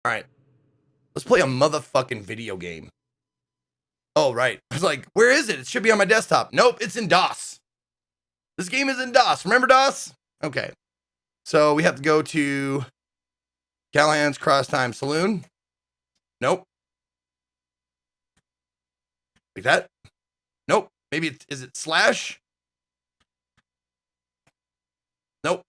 All right. Let's play a motherfucking video game. Oh, right. I was like, where is it? It should be on my desktop. Nope, it's in DOS. This game is in DOS. Remember DOS? Okay. So we have to go to Callahan's Crosstime Saloon. Nope. Like that? Nope. Maybe is it slash? Nope.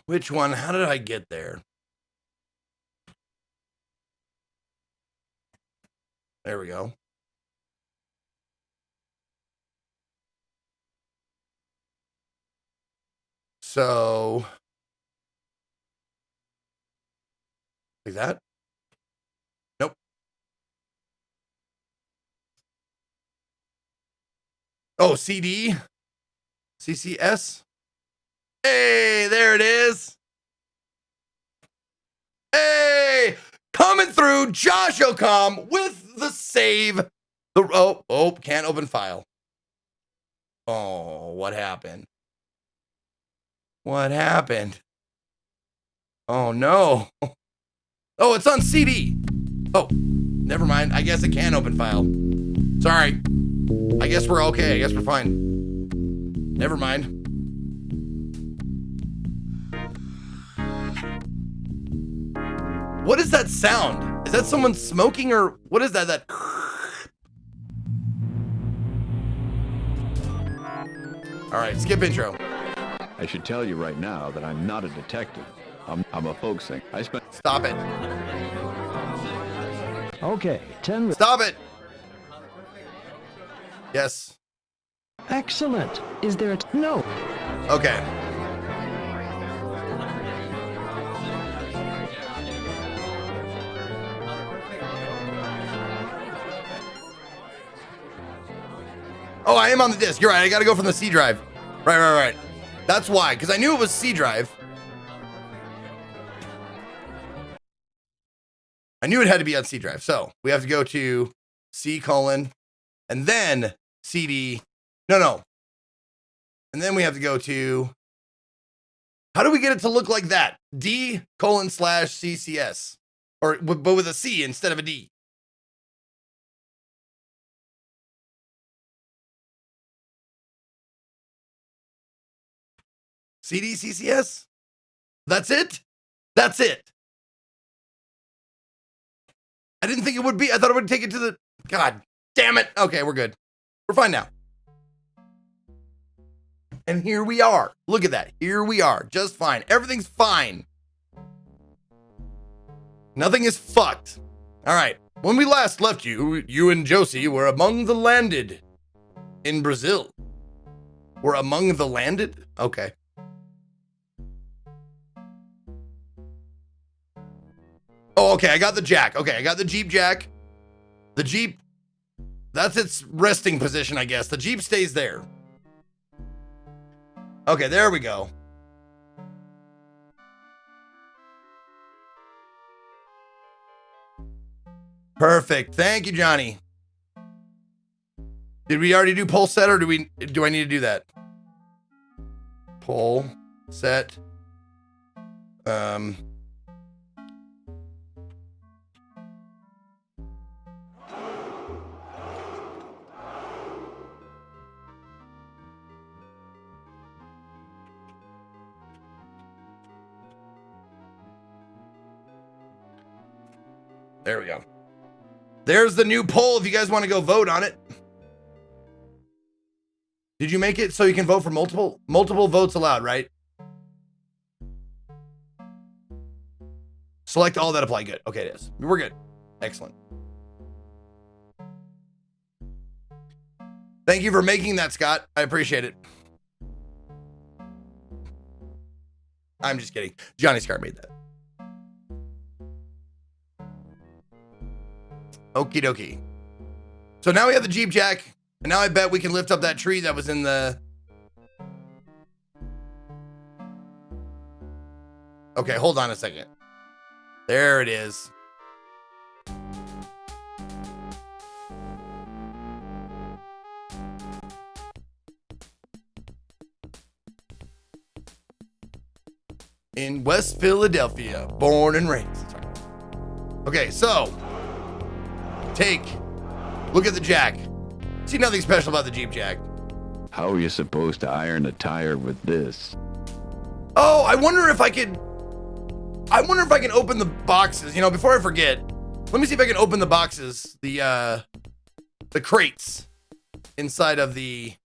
Which one? How did I get there? There we go. So, like that? Nope. Oh, CD? CCS? Hey, there it is. Hey, coming through, Josh Ocom with the save. Can't open file. Oh, what happened? What happened? Oh, no. Oh, it's on CD. Oh, never mind. I guess it can open file. Sorry. I guess we're okay. I guess we're fine. Never mind. What is that sound? Is that someone smoking or what is that? All right, skip intro. I should tell you right now that I'm not a detective. I'm a folk singer. Stop it. Okay, 10. Stop it. Yes. Excellent. Is there a no? Okay. Oh, I am on the disc. You're right. I got to go from the C drive. Right. That's why, because I knew it was C drive. I knew it had to be on C drive. So we have to go to C:, and then CD. No. And then we have to go to, how do we get it to look like that? D:/CCS, but with a C instead of a D. CD CCS? That's it? That's it. I didn't think it would be. I thought it would take it to the, God damn it. Okay, we're good. We're fine now. And here we are. Look at that. Here we are. Just fine. Everything's fine. Nothing is fucked. All right. When we last left you and Josie were among the landed in Brazil. We're among the landed? Okay. Oh, okay. I got the jack. Okay, I got the Jeep jack. The Jeep, that's its resting position, I guess. The Jeep stays there. Okay, there we go. Perfect. Thank you, Johnny. Did we already do pole set or do I need to do that? Pole set. There we go. There's the new poll if you guys want to go vote on it. Did you make it so you can vote for multiple votes allowed, right? Select all that apply. Good. Okay, it is. We're good. Excellent. Thank you for making that, Scott. I appreciate it. I'm just kidding. Johnny Scar made that. Okie dokie. So now we have the Jeep jack, and now I bet we can lift up that tree that was in the... Okay, hold on a second. There it is. in West Philadelphia, born and raised. Okay, so look at the jack. See nothing special about the Jeep jack. How are you supposed to iron a tire with this? Oh, I wonder if I can open the boxes. You know, before I forget, let me see if I can open the boxes, the crates inside of the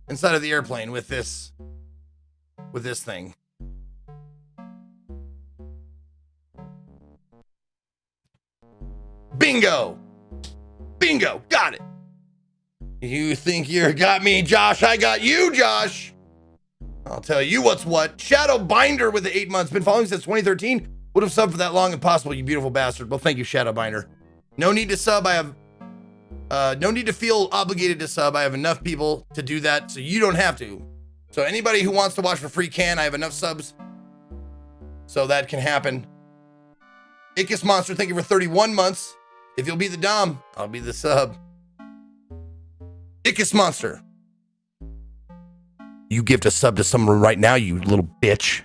airplane with this thing. Bingo, got it. You think you got me, Josh? I got you, Josh. I'll tell you what's what. Shadow Binder with the 8 months. Been following since 2013. Would have subbed for that long impossible, you beautiful bastard. Well, thank you, Shadow Binder. No need to sub. I have no need to feel obligated to sub. I have enough people to do that, so you don't have to. So anybody who wants to watch for free can. I have enough subs so that can happen. Icus Monster, thank you for 31 months. If you'll be the Dom, I'll be the sub. Icus Monster. You gift a sub to someone right now, you little bitch.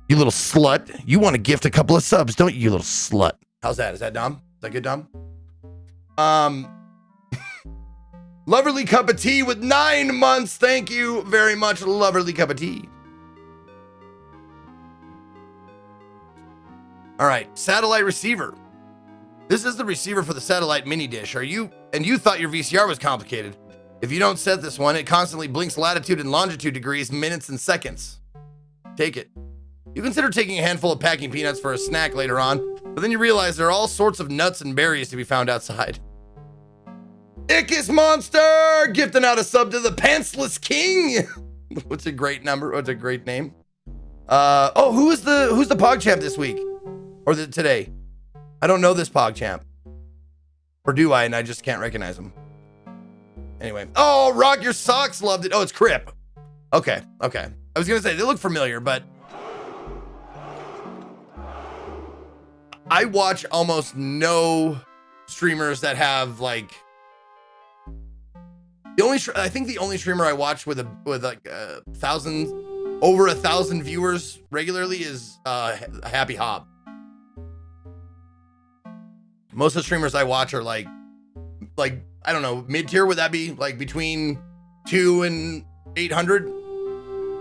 You little slut. You want to gift a couple of subs, don't you, you little slut? How's that? Is that Dom? Is that good, Dom? Loverly Cup of Tea with 9 months. Thank you very much, Loverly Cup of Tea. All right, satellite receiver. This is the receiver for the satellite mini dish. You thought your VCR was complicated. If you don't set this one, it constantly blinks latitude and longitude degrees, minutes and seconds. Take it. You consider taking a handful of packing peanuts for a snack later on, but then you realize there are all sorts of nuts and berries to be found outside. Icus Monster gifting out a sub to the Pantsless King. What's a great number? What's a great name? Who's the PogChamp this week? Or today? I don't know this PogChamp. Or do I, and I just can't recognize him. Anyway. Oh, Rock Your Socks loved it. Oh, it's Crip. Okay. I was going to say, they look familiar, but I watch almost no streamers that have like I think the only streamer I watch with like over 1,000 viewers regularly is Happy Hop. Most of the streamers I watch are like I don't know, mid-tier. Would that be like between 2 and 800?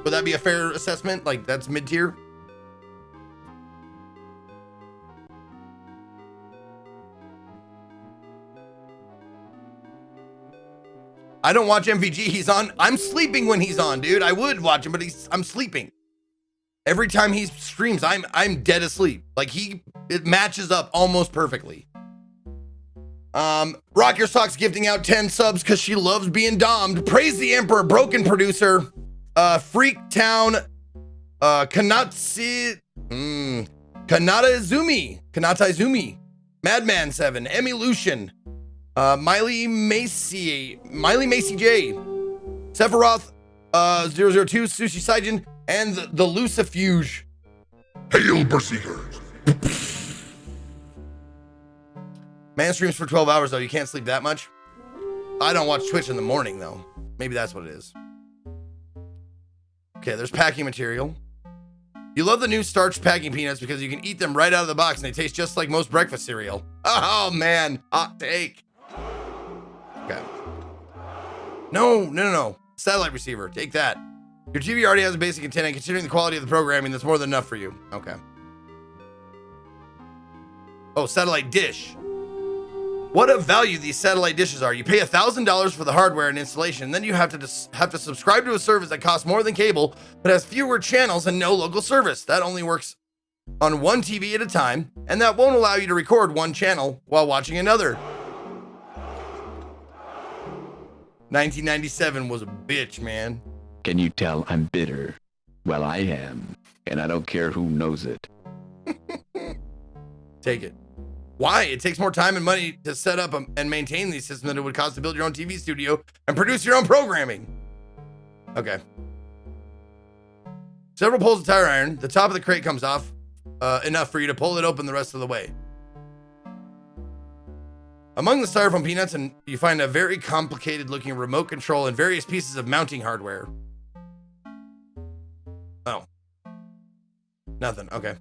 Would that be a fair assessment? Like that's mid-tier? I don't watch MVG. He's on. I'm sleeping when he's on, dude. I would watch him, but I'm sleeping. Every time he streams, I'm dead asleep. Like it matches up almost perfectly. Rock Your Socks gifting out 10 subs because she loves being dommed. Praise the Emperor, Broken Producer, Freak Town, Kanata Izumi, Madman 7, Emmy Lucian, Miley Macy J, Sephiroth 002, Sushi Saijin, and the Lucifuge. Hail, Berserkers! Man streams for 12 hours though. You can't sleep that much. I don't watch Twitch in the morning though. Maybe that's what it is. Okay, there's packing material. You love the new starch packing peanuts because you can eat them right out of the box and they taste just like most breakfast cereal. Oh man, hot take. Okay. No. Satellite receiver, take that. Your TV already has a basic antenna, and considering the quality of the programming, that's more than enough for you. Okay. Oh, satellite dish. What a value these satellite dishes are. You pay $1,000 for the hardware and installation, and then you have to subscribe to a service that costs more than cable, but has fewer channels and no local service. That only works on one TV at a time, and that won't allow you to record one channel while watching another. 1997 was a bitch, man. Can you tell I'm bitter? Well, I am, and I don't care who knows it. Take it. Why? It takes more time and money to set up and maintain these systems than it would cost to build your own TV studio and produce your own programming. Okay. Several pulls of tire iron. The top of the crate comes off enough for you to pull it open the rest of the way. Among the styrofoam peanuts, and you find a very complicated looking remote control and various pieces of mounting hardware. Nothing. Okay.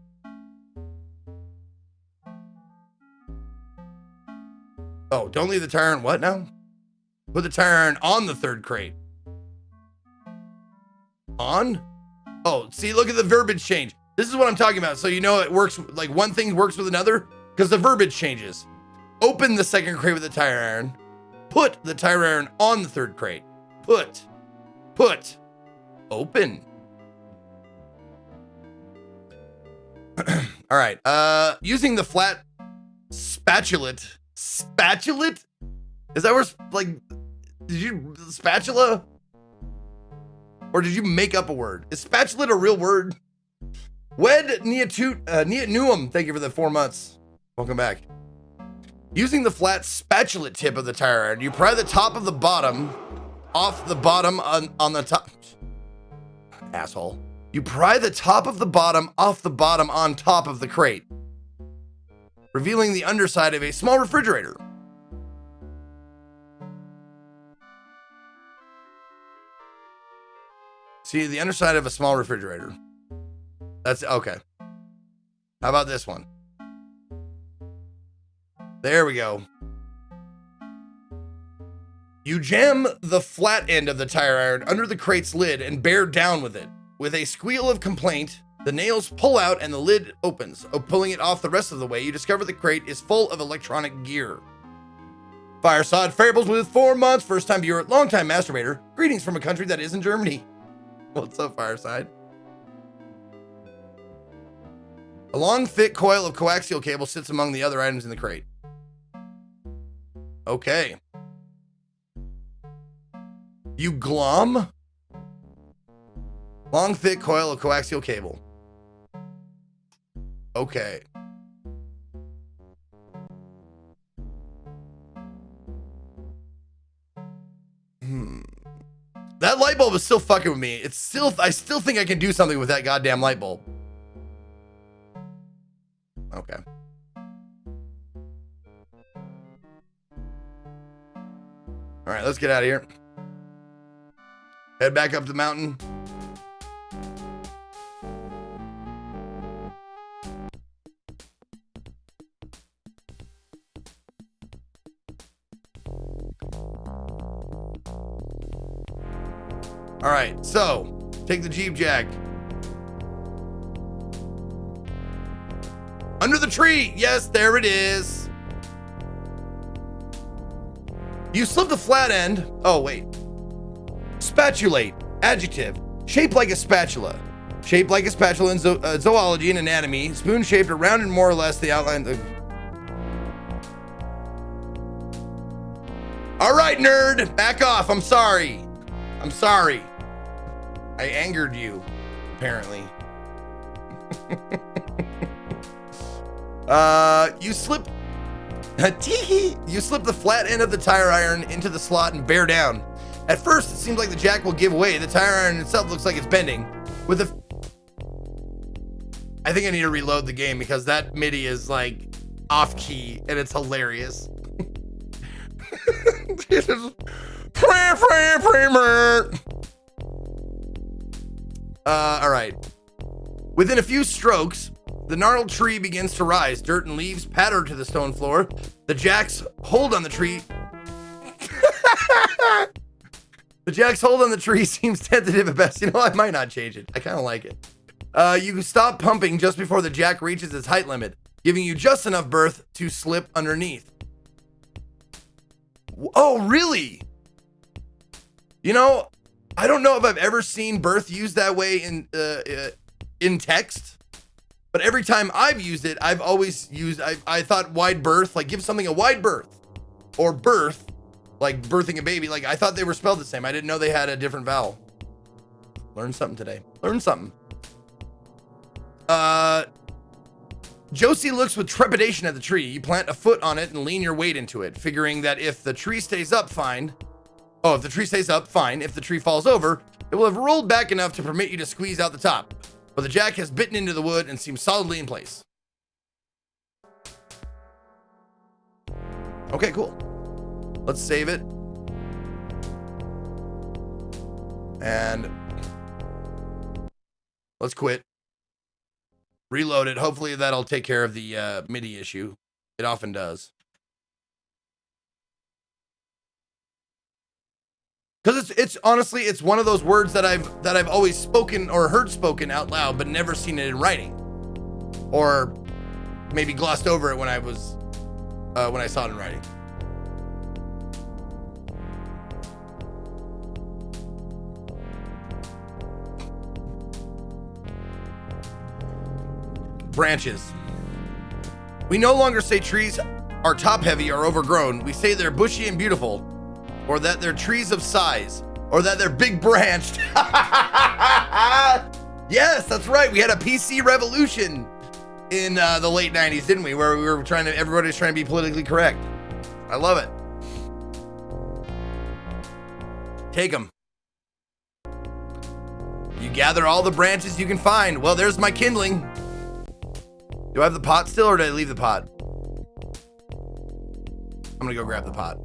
Oh, don't leave the tire iron. What now? Put the tire iron on the third crate. On? Oh, see, look at the verbiage change. This is what I'm talking about. So you know it works, like one thing works with another because the verbiage changes. Open the second crate with the tire iron. Put the tire iron on the third crate. Put. Open. All right. Using the flat spatulate. Spatulate? Is that where, like, did you spatula? Or did you make up a word? Is spatulate a real word? Wed Neatuum, thank you for the 4 months. Welcome back. Using the flat spatulate tip of the tire iron, you pry the top of the bottom off the bottom on the top. Asshole. You pry the top of the bottom off the bottom on top of the crate, revealing the underside of a small refrigerator. See, the underside of a small refrigerator. That's okay. How about this one? There we go. You jam the flat end of the tire iron under the crate's lid and bear down with it. With a squeal of complaint, the nails pull out and the lid opens. Pulling it off the rest of the way, you discover the crate is full of electronic gear. Fireside Fables with 4 months. First time viewer, long time masturbator. Greetings from a country that isn't Germany. What's up, Fireside? A long, thick coil of coaxial cable sits among the other items in the crate. Okay. You glom? Long, thick coil of coaxial cable. Okay. That light bulb is still fucking with me. I still think I can do something with that goddamn light bulb. Okay. All right, let's get out of here. Head back up the mountain. All right, so take the Jeep Jack. Under the tree. Yes, there it is. You slip the flat end. Oh, wait. Spatulate. Adjective. Shaped like a spatula. Shaped like a spatula in zoology and anatomy. Spoon shaped around and more or less the outline. All right, nerd. Back off. I'm sorry. I'm sorry. I angered you, apparently. You slip the flat end of the tire iron into the slot and bear down. At first, it seems like the jack will give way. The tire iron itself looks like it's bending. I think I need to reload the game because that MIDI is like off key and it's hilarious. All right. Within a few strokes, the gnarled tree begins to rise. Dirt and leaves patter to the stone floor. The jack's hold on the tree. The jack's hold on the tree seems tentative at best. You know, I might not change it. I kind of like it. You stop pumping just before the jack reaches its height limit, giving you just enough berth to slip underneath. Oh, really? You know, I don't know if I've ever seen berth used that way in text, but every time I've used it, I've always used, I thought wide berth, like give something a wide berth, or birth, like birthing a baby. Like I thought they were spelled the same. I didn't know they had a different vowel. Learned something today. Learned something. Josie looks with trepidation at the tree. You plant a foot on it and lean your weight into it, figuring that if the tree stays up, fine. Oh, if the tree stays up, fine. If the tree falls over, it will have rolled back enough to permit you to squeeze out the top. But the jack has bitten into the wood and seems solidly in place. Okay, cool. Let's save it. And let's quit. Reload it. Hopefully that'll take care of the MIDI issue. It often does. Because it's honestly, it's one of those words that I've always spoken or heard spoken out loud, but never seen it in writing, or maybe glossed over it when I saw it in writing. Branches. We no longer say trees are top heavy or overgrown. We say they're bushy and beautiful, or that they're trees of size, or that they're big branched. Yes, that's right. We had a PC revolution in the late 90s, didn't we? Where we were everybody's trying to be politically correct. I love it. Take them. You gather all the branches you can find. Well, there's my kindling. Do I have the pot still, or did I leave the pot? I'm gonna go grab the pot.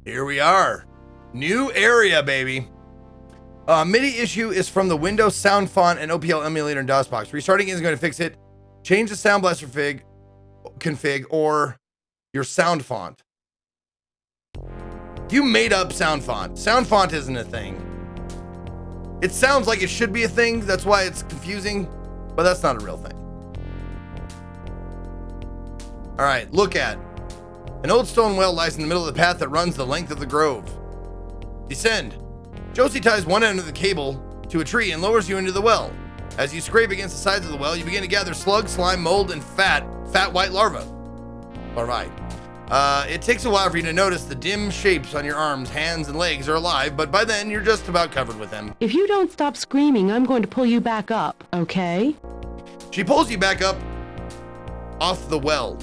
Here we are. New area, baby. MIDI issue is from the Windows sound font and OPL emulator in DOSBox. Restarting is going to fix it. Change the Sound Blaster config or your sound font. You made up sound font. Sound font isn't a thing. It sounds like it should be a thing. That's why it's confusing, but that's not a real thing. All right, look at. An old stone well lies in the middle of the path that runs the length of the grove. Descend. Josie ties one end of the cable to a tree and lowers you into the well. As you scrape against the sides of the well, you begin to gather slugs, slime, mold, and fat white larvae. It takes a while for you to notice the dim shapes on your arms, hands, and legs are alive, but by then you're just about covered with them. If you don't stop screaming, I'm going to pull you back up, okay? She pulls you back up off the well.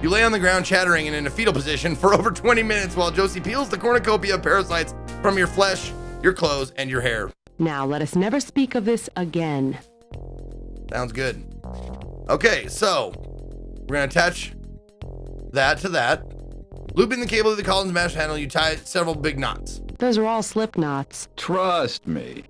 You lay on the ground chattering and in a fetal position for over 20 minutes while Josie peels the cornucopia of parasites from your flesh, your clothes, and your hair. Now, let us never speak of this again. Sounds good. Okay, so we're going to attach that to that. Looping the cable to the Collins mesh handle, you tie several big knots. Those are all slip knots. Trust me.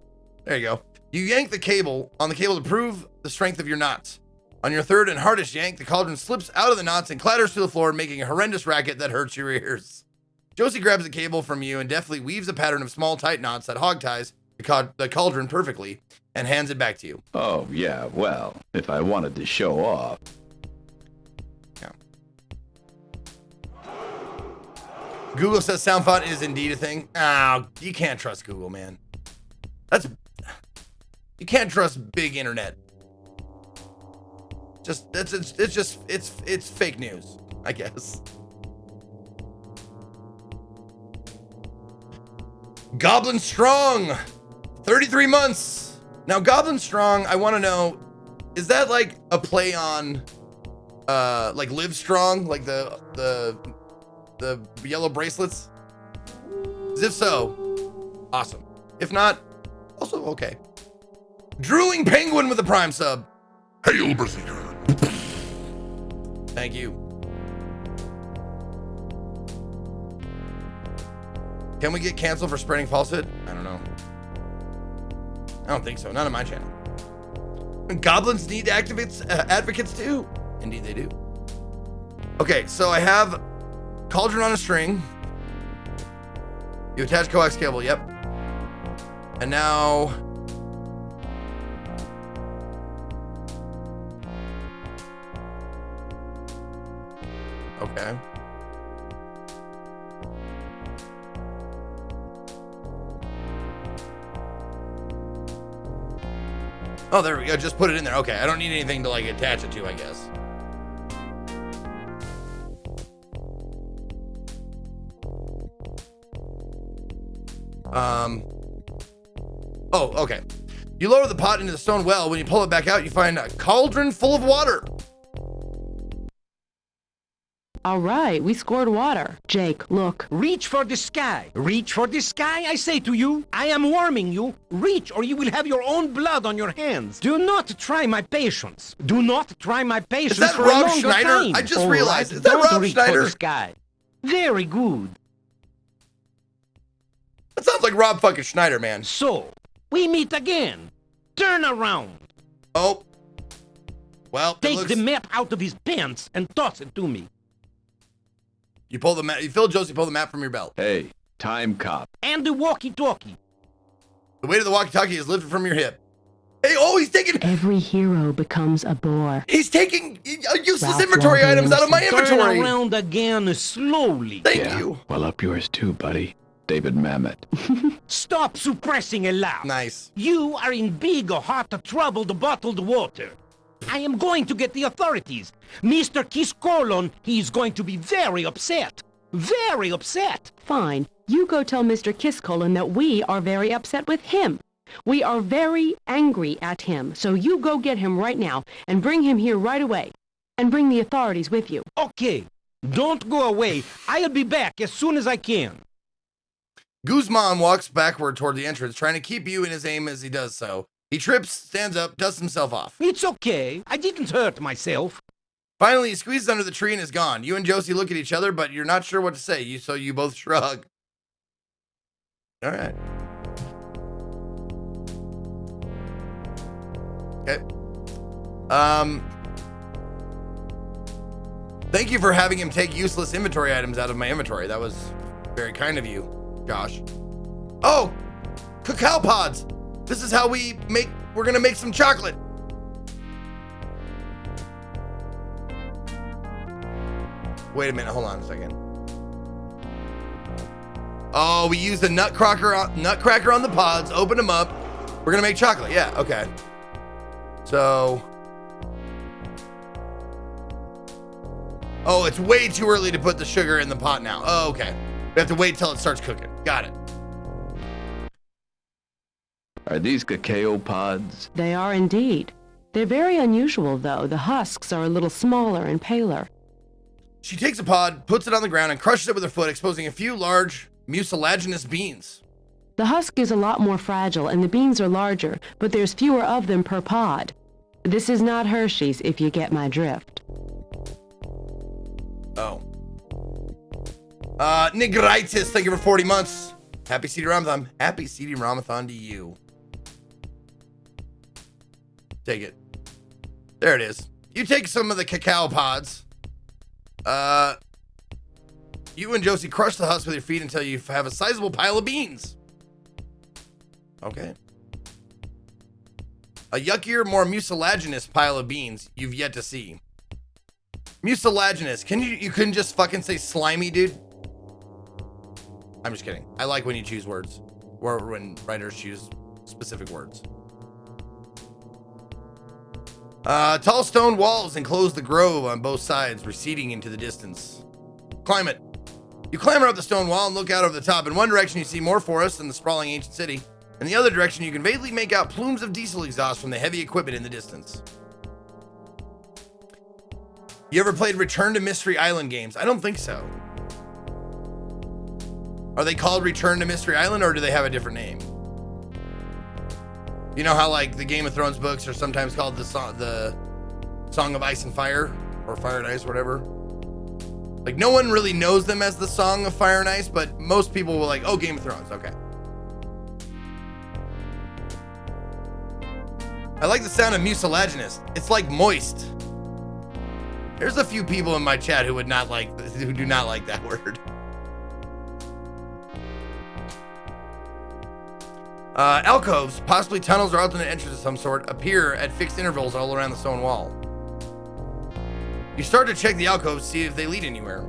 There you go. You yank the cable to prove the strength of your knots. On your third and hardest yank, the cauldron slips out of the knots and clatters to the floor, making a horrendous racket that hurts your ears. Josie grabs the cable from you and deftly weaves a pattern of small, tight knots that hog ties the cauldron perfectly and hands it back to you. Oh, yeah, well, if I wanted to show off. Yeah. Google says sound font is indeed a thing. Oh, you can't trust Google, man. You can't trust big internet. It's fake news, I guess. Goblin Strong, 33 months. Now, Goblin Strong, I want to know, is that like a play on, like Live Strong, like the yellow bracelets? 'Cause if so, awesome. If not, also okay. Drooling Penguin with a Prime sub. Hail, Berserker. Thank you. Can we get canceled for spreading falsehood? I don't know. I don't think so. Not on my channel. Goblins need advocates too. Indeed they do. Okay, so I have cauldron on a string. You attach coax cable, yep. And now... Okay. Oh, there we go. Just put it in there. Okay, I don't need anything to like attach it to, I guess. Oh, okay. You lower the pot into the stone well. When you pull it back out, you find a cauldron full of water. All right, we scored water. Jake, look. Reach for the sky. Reach for the sky, I say to you. I am warning you. Reach, or you will have your own blood on your hands. Do not try my patience. Do not try my patience Is that for Rob a longer Schneider? time. I just All realized. right, Is that don't Rob reach for Schneider? the sky. Very good. That sounds like Rob fucking Schneider, man. So, we meet again. Turn around. Oh. Well, it Take looks... the map out of his pants and toss it to me. You pull the map. You Phil Josie pull the map from your belt. Hey, time cop. And the walkie-talkie. The weight of the walkie-talkie is lifted from your hip. Hey, oh, he's taking... Every hero becomes a bore. He's taking useless Ralph inventory Waldo items out of my Emerson. inventory. Turn around again slowly. Thank Yeah, you. well, up yours too, buddy. David Mamet. Stop suppressing a laugh. Nice. You are in big hot troubled bottled water. I am going to get the authorities. Mr. Kiskolon, he's going to be very upset. Very upset. Fine. You go tell Mr. Kiskolon that we are very upset with him. We are very angry at him. So you go get him right now and bring him here right away. And bring the authorities with you. Okay. Don't go away. I'll be back as soon as I can. Guzman walks backward toward the entrance, trying to keep you in his aim as he does so. He trips, stands up, dusts himself off. It's okay. I didn't hurt myself. Finally, he squeezes under the tree and is gone. You and Josie look at each other, but you're not sure what to say, so you both shrug. All right. Okay. Thank you for having him take useless inventory items out of my inventory. That was very kind of you, Josh. Oh, cacao pods. This is how we're gonna make some chocolate. Wait a minute, hold on a second. Oh, we used the nutcracker on the pods, open them up. We're gonna make chocolate, yeah, okay. So. Oh, it's way too early to put the sugar in the pot now. Oh, okay. We have to wait till it starts cooking. Got it. Are these cacao pods? They are indeed. They're very unusual, though. The husks are a little smaller and paler. She takes a pod, puts it on the ground, and crushes it with her foot, exposing a few large mucilaginous beans. The husk is a lot more fragile, and the beans are larger, but there's fewer of them per pod. This is not Hershey's, if you get my drift. Oh. Nigritis, thank you for 40 months. Happy CD Ramathon. Happy CD Ramathon to you. Take it. There it is. You take some of the cacao pods. You and Josie crush the husk with your feet until you have a sizable pile of beans. Okay. A yuckier, more mucilaginous pile of beans you've yet to see. Mucilaginous. You couldn't just fucking say slimy, dude? I'm just kidding. I like when you choose words. Or when writers choose specific words. Tall stone walls enclose the grove on both sides, receding into the distance. Climb it. You clamber up the stone wall and look out over the top. In one direction, you see more forest and the sprawling ancient city. In the other direction, you can vaguely make out plumes of diesel exhaust from the heavy equipment in the distance. You ever played Return to Mystery Island games? I don't think so. Are they called Return to Mystery Island, or do they have a different name? You know how like the Game of Thrones books are sometimes called the Song of Ice and Fire, or Fire and Ice, whatever. Like no one really knows them as the Song of Fire and Ice, but most people will like, oh, Game of Thrones, okay. I like the sound of mucilaginous. It's like moist. There's a few people in my chat who do not like that word. Alcoves, possibly tunnels or alternate entrances of some sort, appear at fixed intervals all around the stone wall. You start to check the alcoves to see if they lead anywhere.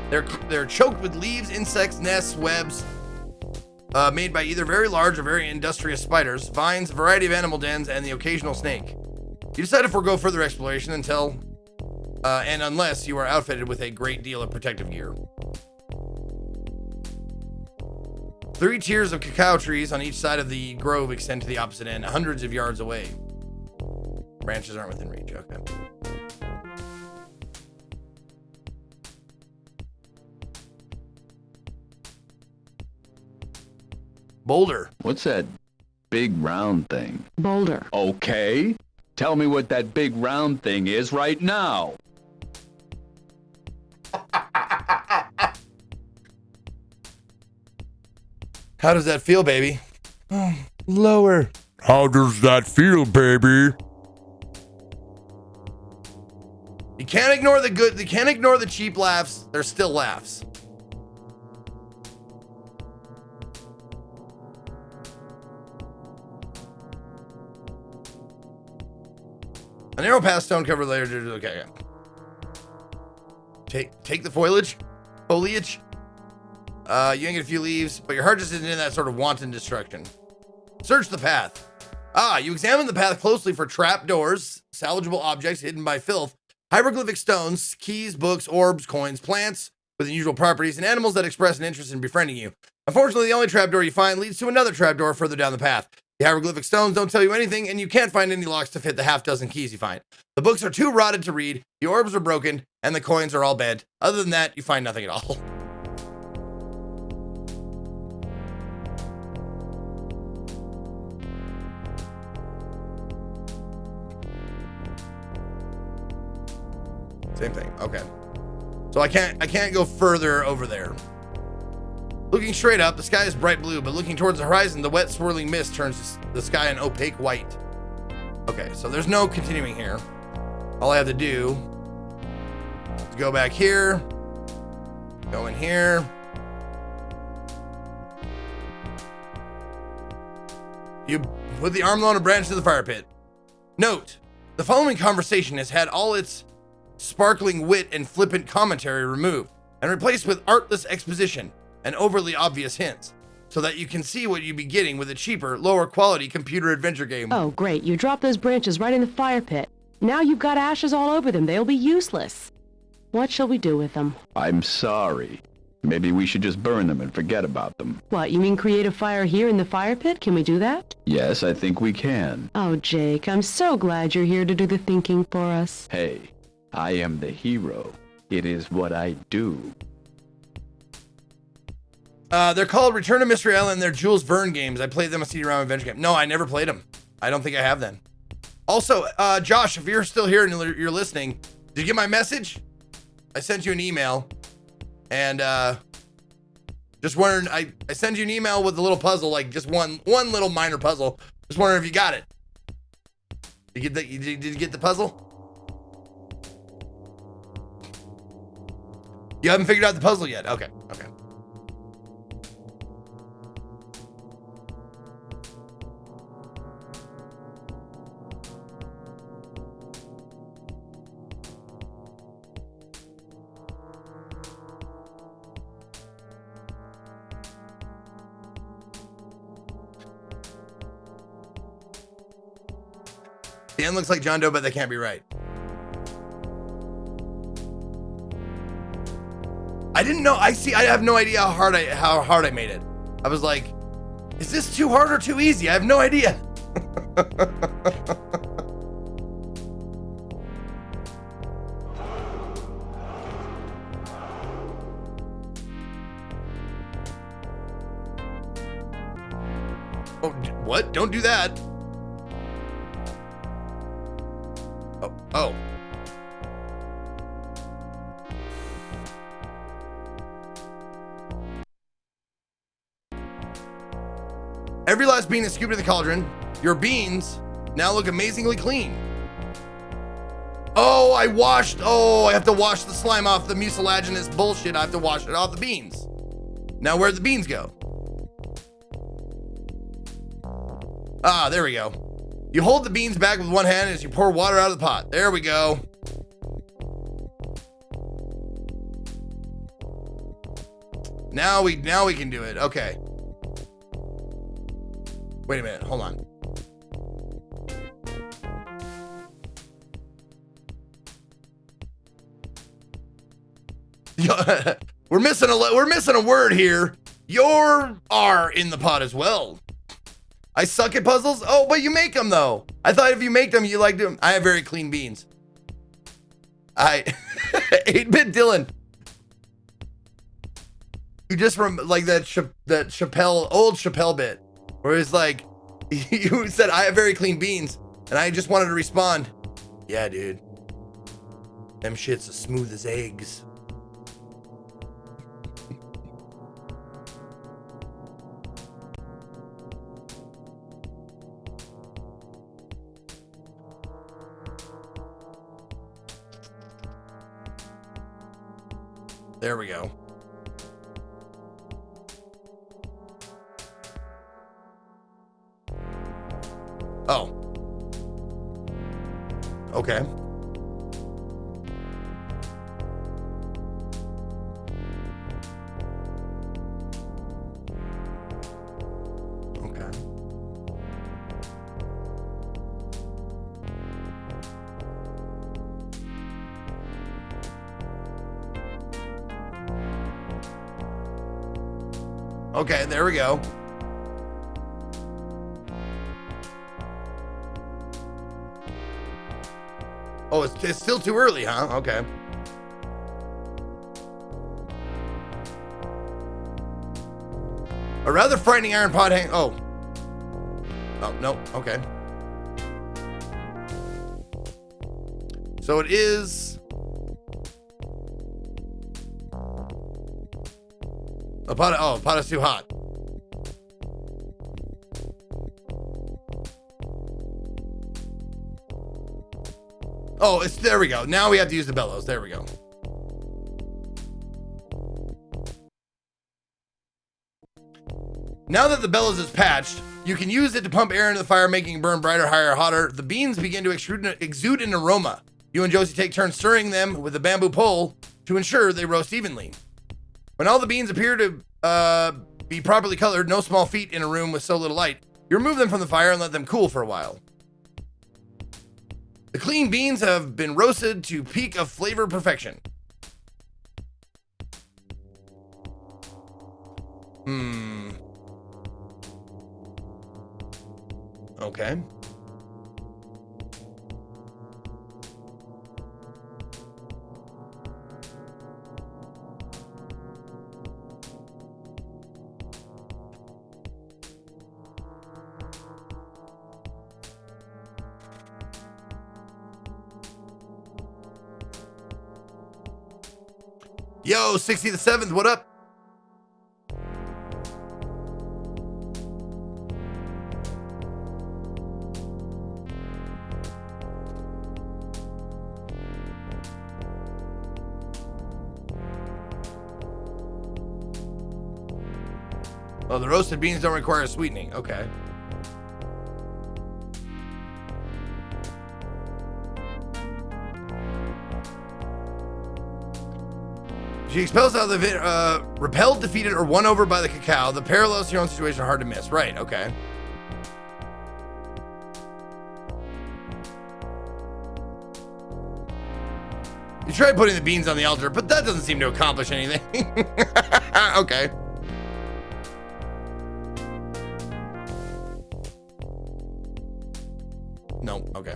They're choked with leaves, insects, nests, webs, made by either very large or very industrious spiders, vines, a variety of animal dens, and the occasional snake. You decide to forego further exploration until, and unless you are outfitted with a great deal of protective gear. 3 tiers of cacao trees on each side of the grove extend to the opposite end, hundreds of yards away. Branches aren't within reach, okay. Boulder. What's that big round thing? Boulder. Okay. Tell me what that big round thing is right now. How does that feel, baby? Oh, lower. How does that feel, baby? You can't ignore the good. You can't ignore the cheap laughs. They're still laughs. A narrow path, stone covered later. Okay. Take the foliage. Foliage. You ain't get a few leaves, but your heart just isn't in that sort of wanton destruction. Search the path. You examine the path closely for trap doors, salvageable objects hidden by filth, hieroglyphic stones, keys, books, orbs, coins, plants with unusual properties, and animals that express an interest in befriending you. Unfortunately, the only trapdoor you find leads to another trapdoor further down the path. The hieroglyphic stones don't tell you anything, and you can't find any locks to fit the half-dozen keys you find. The books are too rotted to read, the orbs are broken, and the coins are all bent. Other than that, you find nothing at all. Same thing. Okay. So I can't go further over there. Looking straight up, the sky is bright blue, but looking towards the horizon, the wet swirling mist turns the sky an opaque white. Okay, so there's no continuing here. All I have to do is go back here, go in here. You put the arm on a branch to the fire pit. Note, the following conversation has had all its sparkling wit and flippant commentary removed and replaced with artless exposition and overly obvious hints, so that you can see what you'd be getting with a cheaper, lower quality computer adventure game. Oh, great. You dropped those branches right in the fire pit. Now you've got ashes all over them. They'll be useless. What shall we do with them? I'm sorry. Maybe we should just burn them and forget about them. What, you mean create a fire here in the fire pit? Can we do that? Yes, I think we can. Oh, Jake, I'm so glad you're here to do the thinking for us. Hey, I am the hero. It is what I do. They're called Return to Mystery Island. They're Jules Verne games. I played them a CD-ROM adventure game. No, I never played them. I don't think I have then. Also, Josh, if you're still here and you're listening, did you get my message? I sent you an email, and just wondering. I sent you an email with a little puzzle, like just one little minor puzzle. Just wondering if you got it. Did you get the puzzle? You haven't figured out the puzzle yet. Okay. The end looks like John Doe, but they can't be right. I didn't know. I have no idea how hard I made it. I was like, is this too hard or too easy? I have no idea. Oh, what? Don't do that. Oh. Every last bean is scooped in the cauldron. Your beans now look amazingly clean. Oh, I have to wash the slime off the mucilaginous bullshit. I have to wash it off the beans. Now where'd the beans go? Ah, there we go. You hold the beans back with one hand as you pour water out of the pot. There we go. Now we can do it. Okay. Wait a minute. Hold on. We're missing a word here. Your R in the pot as well. I suck at puzzles? Oh, but you make them, though. I thought if you make them, you like them. I have very clean beans. 8-bit Dylan. You just like that Chappelle, old Chappelle bit, where it's like, you said, I have very clean beans, and I just wanted to respond, yeah, dude. Them shits as smooth as eggs. There we go. Oh. Okay. Okay. Okay, there we go. Oh, it's still too early, huh? Okay. A rather frightening iron pot hang. Oh. Oh, no. Okay. So it is a pot. Oh, a pot is too hot. Oh, it's there we go. Now we have to use the bellows. There we go. Now that the bellows is patched, you can use it to pump air into the fire, making it burn brighter, higher, hotter. The beans begin to exude an aroma. You and Josie take turns stirring them with a bamboo pole to ensure they roast evenly. When all the beans appear to be properly colored, no small feat in a room with so little light, you remove them from the fire and let them cool for a while. The clean beans have been roasted to peak of flavor perfection. Okay. Yo, 60 the 7th, what up? Oh, the roasted beans don't require sweetening. Okay. She expels out of the repelled, defeated, or won over by the cacao. The parallels to your own situation are hard to miss. Right, okay. You tried putting the beans on the altar, but that doesn't seem to accomplish anything. Okay. No, okay.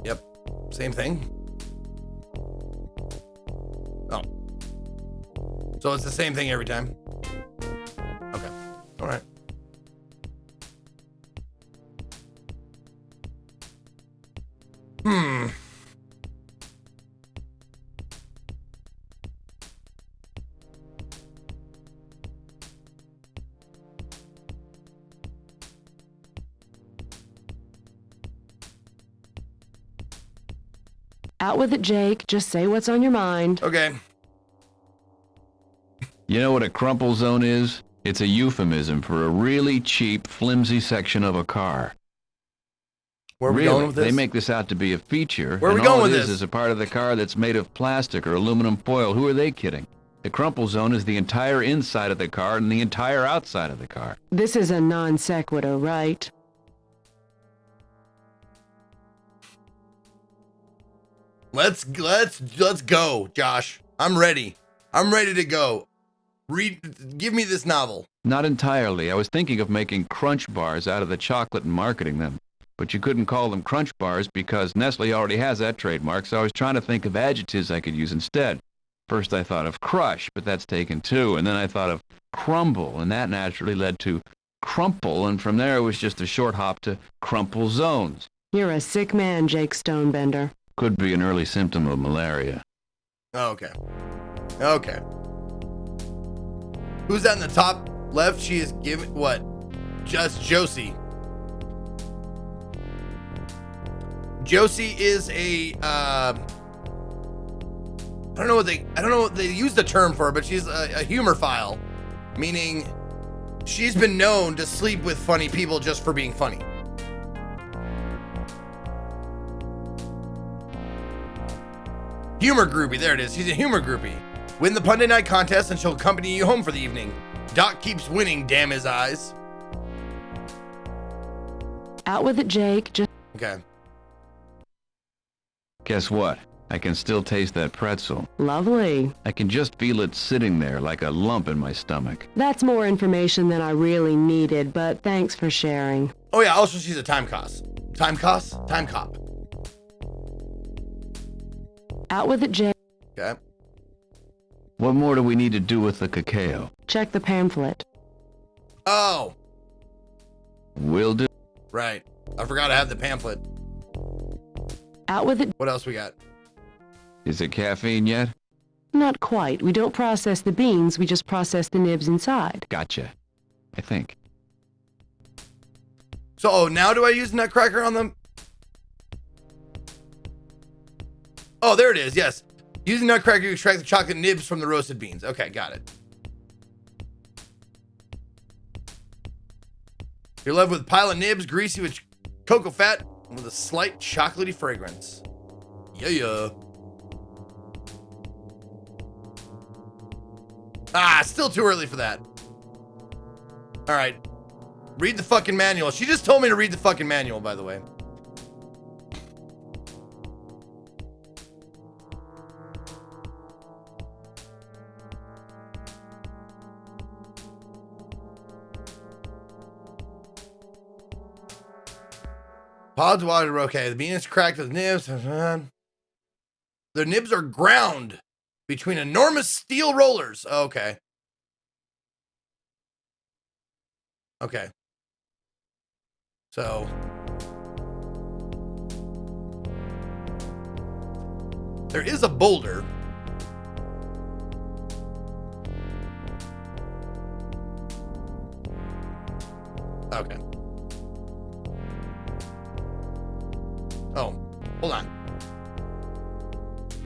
Yep. Same thing. Oh. So it's the same thing every time. Okay. All right. Out with it, Jake. Just say what's on your mind. Okay. You know what a crumple zone is? It's a euphemism for a really cheap, flimsy section of a car. Where are we Really, going with this? they make this out to be a feature. Where are we and going all with it is this? is a part of the car that's made of plastic or aluminum foil. Who are they kidding? The crumple zone is the entire inside of the car and the entire outside of the car. This is a non sequitur, right? Let's go, Josh. I'm ready. I'm ready to go. Give me this novel. Not entirely. I was thinking of making crunch bars out of the chocolate and marketing them. But you couldn't call them crunch bars because Nestle already has that trademark, so I was trying to think of adjectives I could use instead. First I thought of crush, but that's taken too, and then I thought of crumble, and that naturally led to crumple, and from there it was just a short hop to crumple zones. You're a sick man, Jake Stonebender. Could be an early symptom of malaria. Okay. Okay. Who's that in the top left? She is giving what? Just Josie. Josie is a I don't know what they use the term for her, but she's a humor file, meaning she's been known to sleep with funny people just for being funny. Humor groupie, there it is. She's a humor groupie. Win the Pundit Night contest and she'll accompany you home for the evening. Doc keeps winning, damn his eyes. Out with it, Jake. Just Okay. Guess what? I can still taste that pretzel. lovely. I can just feel it sitting there like a lump in my stomach. That's more information than I really needed, but thanks for sharing. Oh yeah, also she's a time cost. Time cost? Time cop. Out with it, Jake. Okay. What more do we need to do with the cacao? Check the pamphlet. Oh, Will do. right. I forgot I have the pamphlet. Out with it. What else we got? Is it caffeine yet? Not quite. We don't process the beans, we just process the nibs inside. Gotcha. I think. So, now do I use Nutcracker on them? Oh, there it is. Yes. Using Nutcracker to extract the chocolate nibs from the roasted beans. Okay, got it. You're left with a pile of nibs, greasy with cocoa fat, with a slight chocolatey fragrance. Yeah. Ah, still too early for that. All right. Read the fucking manual. She just told me to read the fucking manual, by the way. Pods water, okay. The bean is cracked with nibs. Their nibs are ground between enormous steel rollers. Okay. Okay. So. There is a boulder. Okay. Oh, hold on.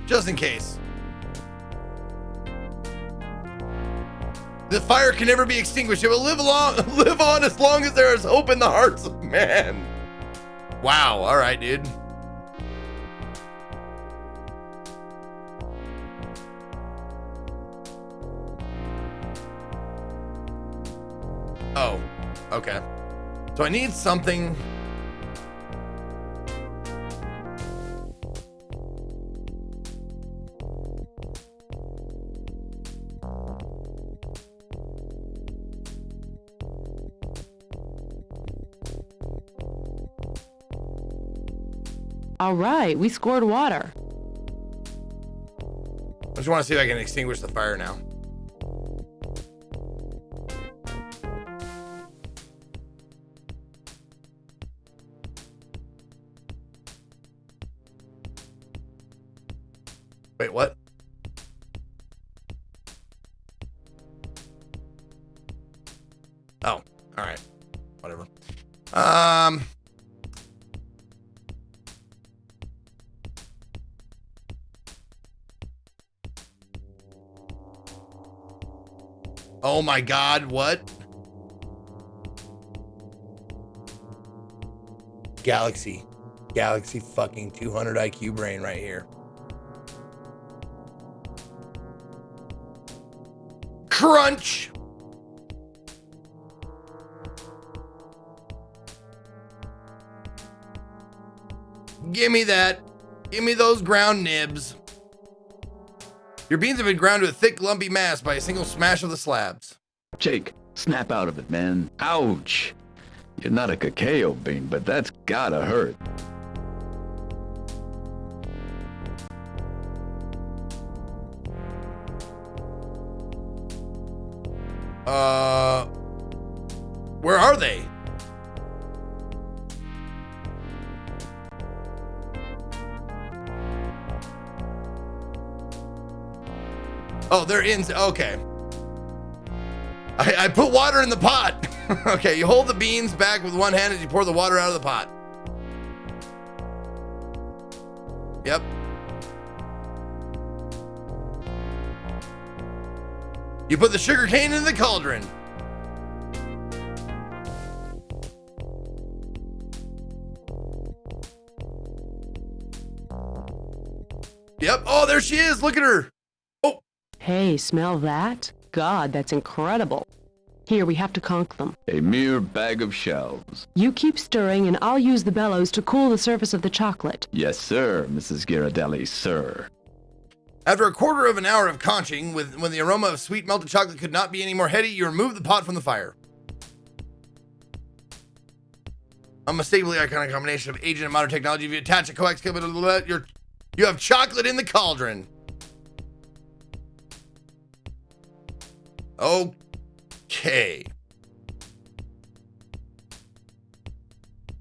Just in case. The fire can never be extinguished. It will live on as long as there is hope in the hearts of man. Wow. All right, dude. Oh, okay. So I need something. All right, we scored water. I just want to see if I can extinguish the fire now. Wait, what? Oh, all right. Whatever. Oh my God, what? Galaxy fucking 200 IQ brain right here. Crunch. Give me that. Give me those ground nibs. Your beans have been ground to a thick, lumpy mass by a single smash of the slabs. Jake, snap out of it, man. Ouch. You're not a cacao bean, but that's gotta hurt. Where are they? Oh, they're in. Okay. I put water in the pot. Okay, you hold the beans back with one hand as you pour the water out of the pot. Yep. You put the sugar cane in the cauldron. Yep. Oh, there she is. Look at her. Oh. Hey, smell that? God, that's incredible. Here, we have to conk them. A mere bag of shells. You keep stirring, and I'll use the bellows to cool the surface of the chocolate. Yes, sir, Mrs. Ghirardelli, sir. After a quarter of an hour of conching, when the aroma of sweet melted chocolate could not be any more heady, you remove the pot from the fire. Unmistakably iconic combination of ancient and modern technology. If you attach a coax, you have chocolate in the cauldron. Okay.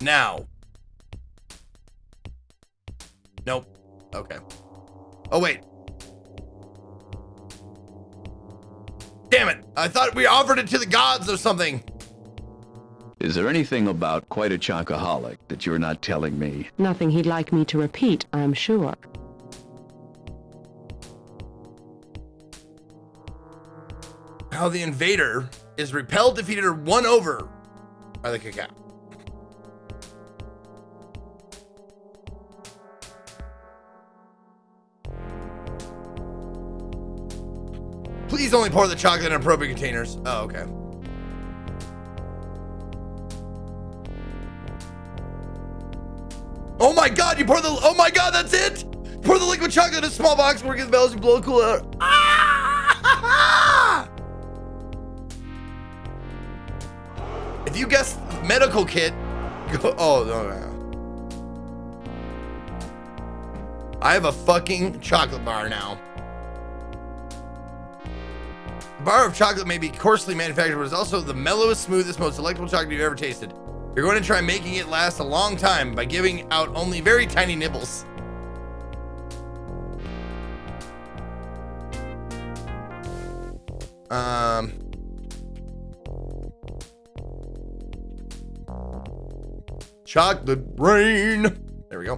Now. Nope. Okay. Oh, wait. Damn it. I thought we offered it to the gods or something. Is there anything about quite a chocoholic that you're not telling me? Nothing he'd like me to repeat, I'm sure. How the invader is repelled, defeated, or won over by the cacao. Please only pour the chocolate in appropriate containers. Oh, okay. Oh my god, you pour the, oh my god, that's it! Pour the liquid chocolate in a small box, work the bells, you blow it cool out. Ah! If you guess medical kit, go, oh, no. I have a fucking chocolate bar now. A bar of chocolate may be coarsely manufactured, but it's also the mellowest, smoothest, most delectable chocolate you've ever tasted. You're going to try making it last a long time by giving out only very tiny nibbles. Chocolate rain. There we go.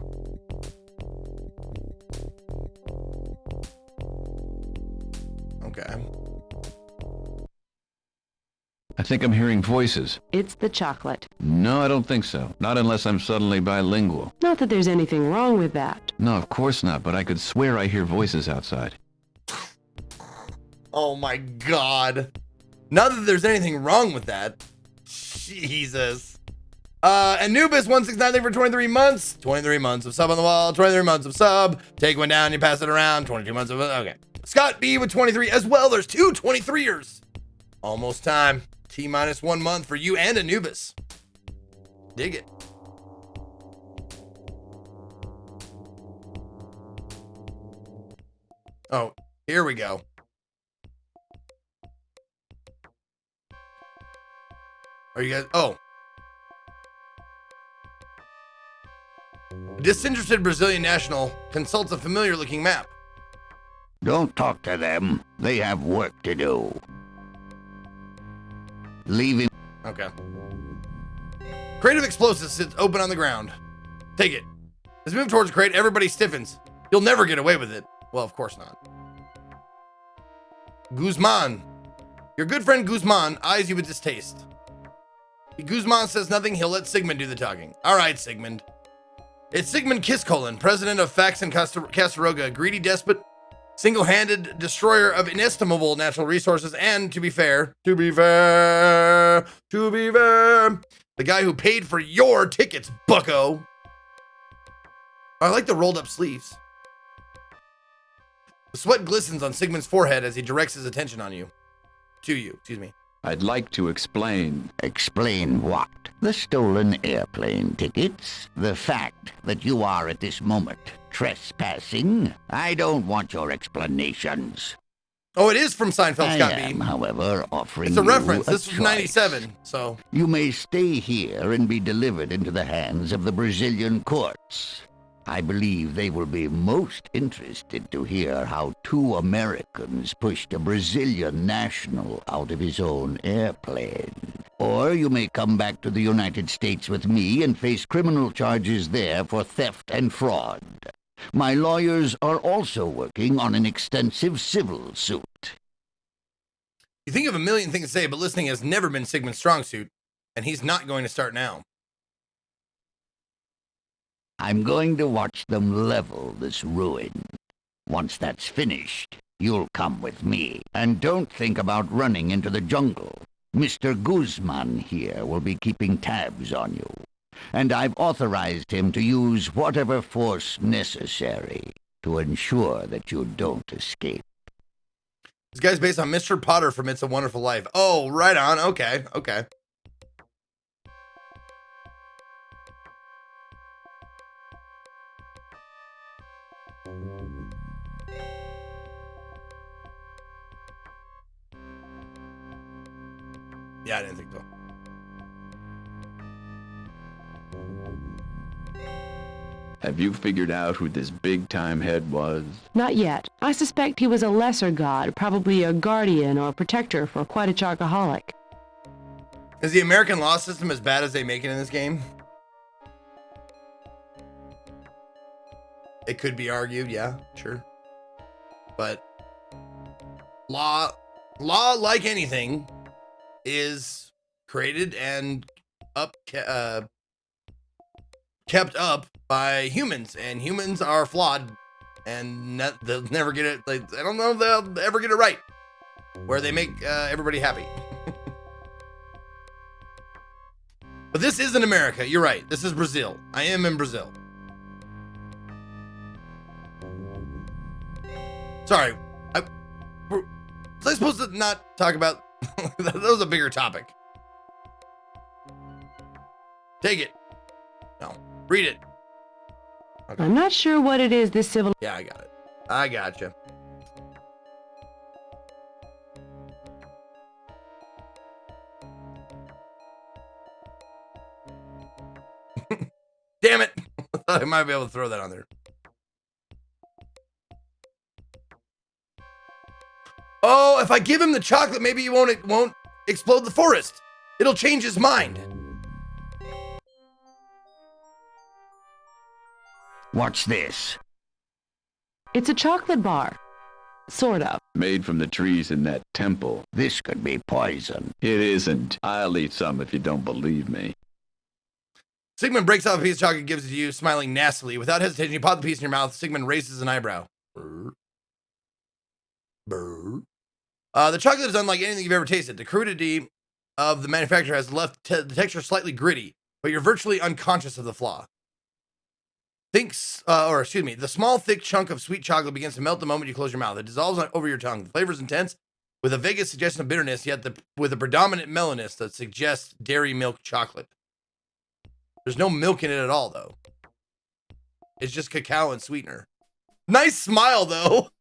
Okay. I think I'm hearing voices. It's the chocolate. No, I don't think so. Not unless I'm suddenly bilingual. Not that there's anything wrong with that. No, of course not, but I could swear I hear voices outside. Oh my god. Not that there's anything wrong with that. Jesus. Anubis 169, thank you for 23 months. 23 months of sub on the wall. 23 months of sub. Take one down, you pass it around. 22 months of, okay. Scott B with 23 as well. There's two 23ers. Almost time. T minus 1 month for you and Anubis. Dig it. Oh, here we go. Are you guys? Oh. A disinterested Brazilian national consults a familiar looking map. Don't talk to them. They have work to do. Leaving. Okay. Crate of explosives sits open on the ground. Take it. As we move towards the crate, everybody stiffens. You'll never get away with it. Well, of course not. Guzman. Your good friend Guzman eyes you with distaste. Guzman says nothing. He'll let Sigmund do the talking. All right, Sigmund. It's Sigmund Kiskolen, president of Fax and Castaroga, a greedy despot, single-handed destroyer of inestimable natural resources, and to be fair, the guy who paid for your tickets, bucko. I like the rolled up sleeves. The sweat glistens on Sigmund's forehead as he directs his attention to you. I'd like to explain. Explain what? The stolen airplane tickets? The fact that you are at this moment trespassing? I don't want your explanations. Oh, it is from Seinfeld, Scott I am, B. however, offering It's a you reference. a This was choice. 97, so. You may stay here and be delivered into the hands of the Brazilian courts. I believe they will be most interested to hear how 2 Americans pushed a Brazilian national out of his own airplane. Or you may come back to the United States with me and face criminal charges there for theft and fraud. My lawyers are also working on an extensive civil suit. You think of a million things to say, but listening has never been Sigmund's strong suit, and he's not going to start now. I'm going to watch them level this ruin. Once that's finished, you'll come with me. And don't think about running into the jungle. Mr. Guzman here will be keeping tabs on you. And I've authorized him to use whatever force necessary to ensure that you don't escape. This guy's based on Mr. Potter from It's a Wonderful Life. Oh, right on. Okay. Yeah, I didn't think so. Have you figured out who this big-time head was? Not yet. I suspect he was a lesser god, probably a guardian or protector for quite a chocoholic. Is the American law system as bad as they make it in this game? It could be argued, yeah, sure. But law, like anything, is created and kept up by humans, and humans are flawed, and they'll never get it. Like, I don't know if they'll ever get it right, where they make everybody happy. But this isn't America. You're right. This is Brazil. I am in Brazil. Sorry. Was I supposed to not talk about... That was a bigger topic. Take it. No. Read it. Okay. I'm not sure what it is this civil... Yeah, I got it. I gotcha. Damn it. I thought I might be able to throw that on there. Oh, if I give him the chocolate, maybe he won't explode the forest. It'll change his mind. What's this? It's a chocolate bar. Sort of. Made from the trees in that temple. This could be poison. It isn't. I'll eat some if you don't believe me. Sigmund breaks off a piece of chocolate and gives it to you, smiling nastily. Without hesitation, you pop the piece in your mouth. Sigmund raises an eyebrow. Brr. Brr. The chocolate is unlike anything you've ever tasted. The crudity of the manufacturer has left the texture slightly gritty, but you're virtually unconscious of the flaw. The small, thick chunk of sweet chocolate begins to melt the moment you close your mouth. It dissolves over your tongue. The flavor is intense, with a vague suggestion of bitterness, yet with a predominant mellowness that suggests dairy milk chocolate. There's no milk in it at all, though. It's just cacao and sweetener. Nice smile, though.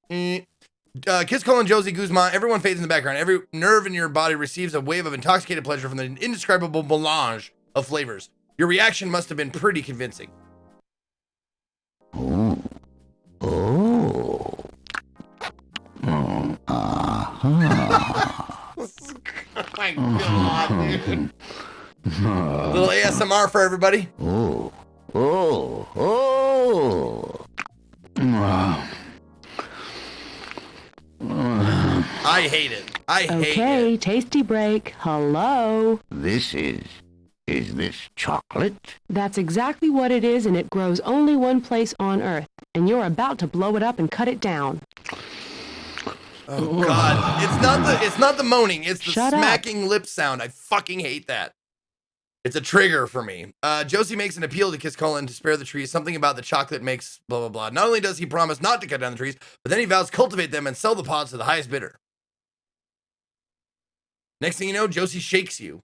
Kiss Colin, Josie, Guzman, everyone fades in the background. Every nerve in your body receives a wave of intoxicated pleasure from the indescribable melange of flavors. Your reaction must have been pretty convincing. Oh. Oh. Uh-huh. Oh my God, dude. A little ASMR for everybody. Oh. Oh. Oh. I hate it. I hate Okay, it. tasty break. Hello. Is this chocolate? That's exactly what it is, and it grows only one place on Earth. And you're about to blow it up and cut it down. Oh God. It's not the moaning, it's the Shut up. smacking lip sound. I fucking hate that. It's a trigger for me. Josie makes an appeal to Kiss Colin to spare the trees. Something about the chocolate makes blah, blah, blah. Not only does he promise not to cut down the trees, but then he vows to cultivate them and sell the pods to the highest bidder. Next thing you know, Josie shakes you.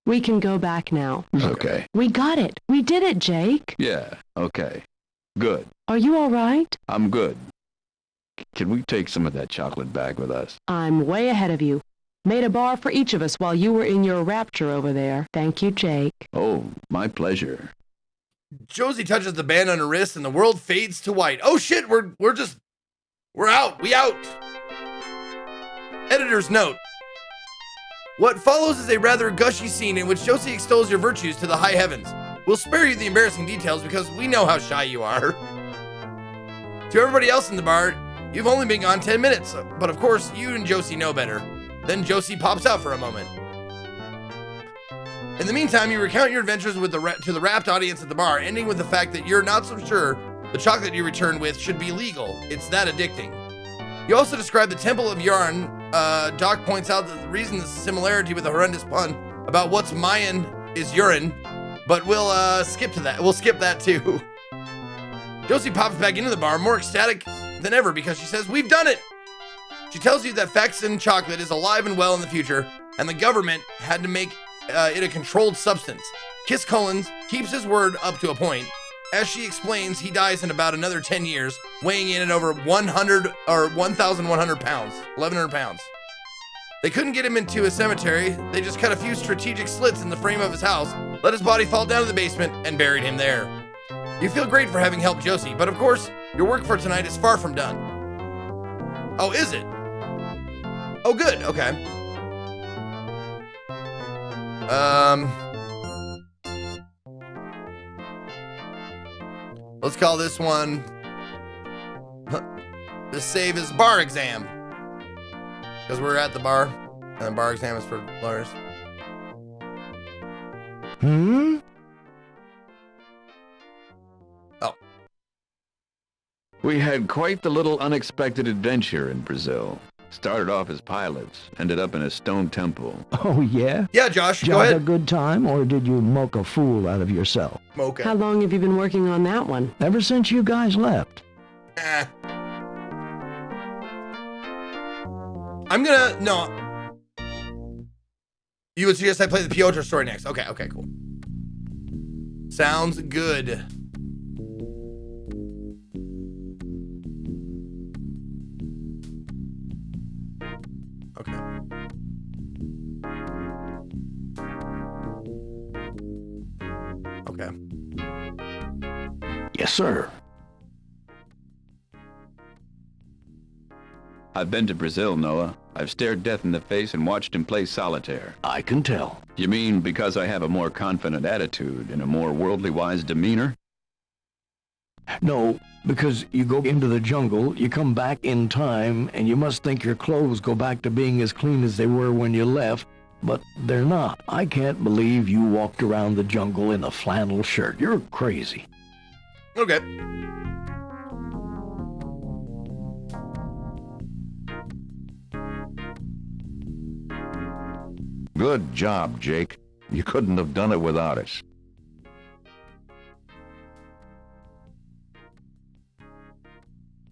We can go back now. Okay. We got it. We did it, Jake. Yeah, okay. Good. Are you all right? I'm good. Can we take some of that chocolate back with us? I'm way ahead of you. Made a bar for each of us while you were in your rapture over there. Thank you, Jake. Oh, my pleasure. Josie touches the band on her wrist and the world fades to white. Oh shit, we're out. We out. Editor's note. What follows is a rather gushy scene in which Josie extols your virtues to the high heavens. We'll spare you the embarrassing details because we know how shy you are. To everybody else in the bar, you've only been gone 10 minutes, but of course you and Josie know better. Then Josie pops out for a moment. In the meantime, you recount your adventures with to the rapt audience at the bar, ending with the fact that you're not so sure the chocolate you returned with should be legal. It's that addicting. You also describe the Temple of Yarn. Doc points out that the reason the similarity with the horrendous pun about what's Mayan is urine, but we'll skip to that. We'll skip that too. Josie pops back into the bar, more ecstatic than ever because she says, "We've done it!" She tells you that Fexin chocolate is alive and well in the future, and the government had to make it a controlled substance. Kiss Collins keeps his word up to a point. As she explains, he dies in about another 10 years, weighing in at over 100 or 1,100 pounds, 1,100 pounds. They couldn't get him into a cemetery. They just cut a few strategic slits in the frame of his house, let his body fall down to the basement, and buried him there. You feel great for having helped Josie, but of course, your work for tonight is far from done. Oh, is it? Oh, good. Okay. Let's call this one the save is bar exam. Because we're at the bar, and the bar exam is for lawyers. Oh. We had quite the little unexpected adventure in Brazil. Started off as pilots, ended up in a stone temple. Oh, yeah? Yeah, Josh, go Job a ahead. good time, or did you moke a fool out of yourself? Mocha. How long have you been working on that one? Ever since you guys left. I'm gonna, no. You would suggest I play the Piotr story next. Okay, cool. Sounds good. Okay. Okay. Yes, sir. I've been to Brazil, Noah. I've stared death in the face and watched him play solitaire. I can tell. You mean because I have a more confident attitude and a more worldly-wise demeanor? No, because you go into the jungle, you come back in time, and you must think your clothes go back to being as clean as they were when you left, but they're not. I can't believe you walked around the jungle in a flannel shirt. You're crazy. Okay. Good job, Jake. You couldn't have done it without us.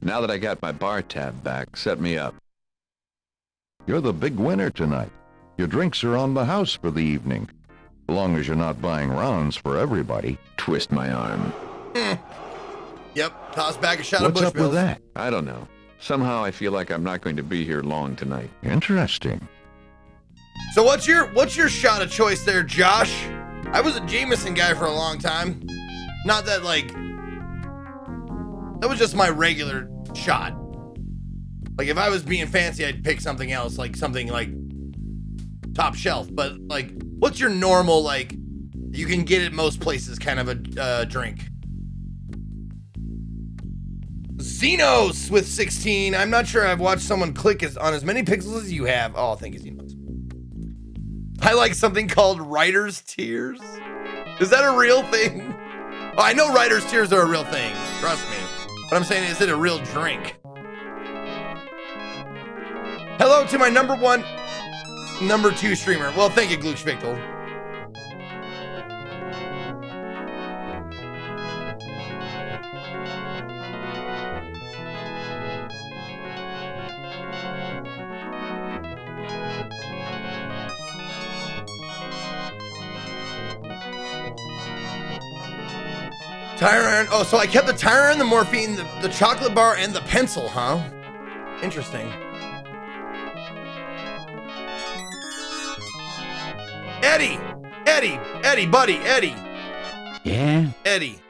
Now that I got my bar tab back, set me up. You're the big winner tonight. Your drinks are on the house for the evening. As long as you're not buying rounds for everybody. Twist my arm. Yep, toss back a shot What's of up Bushmills. with that? I don't know. Somehow I feel like I'm not going to be here long tonight. Interesting. So what's your shot of choice there, Josh? I was a Jameson guy for a long time. Not that, like, that was just my regular shot. Like, if I was being fancy, I'd pick something else, like something like top shelf. But, like, what's your normal, like, you can get at most places kind of a drink? Xenos with 16. I'm not sure I've watched someone click on as many pixels as you have. Oh, thank you, Xenos. I like something called writer's tears. Is that a real thing? Oh, I know writer's tears are a real thing. Trust me. But I'm saying, is it a real drink? Hello to my number 2 streamer. Well, thank you, Glooch Victor. Tire iron. Oh, so I kept the tire iron, the morphine, the chocolate bar, and the pencil, huh? Interesting. Eddie, buddy, Eddie. Yeah? Eddie.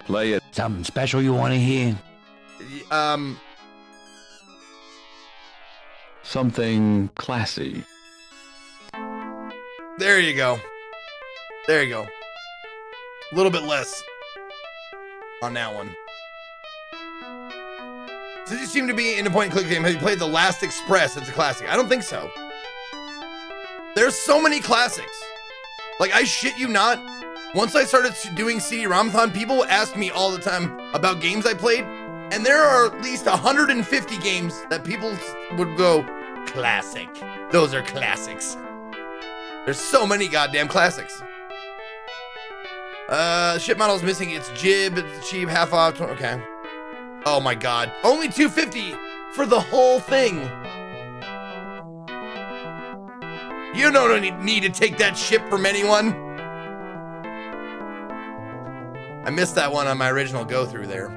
Play it. Something special you want to hear? Something classy. There you go. There you go. A little bit less on that one. Since you seem to be in a point and click game, have you played The Last Express? It's a classic. I don't think so. There's so many classics. Like, I shit you not. Once I started doing CD-ROM-a-thon, people ask me all the time about games I played, and there are at least 150 games that people would go, classic. Those are classics. There's so many goddamn classics. Ship model's missing its jib, it's cheap, half off, okay. Oh my god. Only $250 for the whole thing. You don't need to take that ship from anyone. I missed that one on my original go-through there.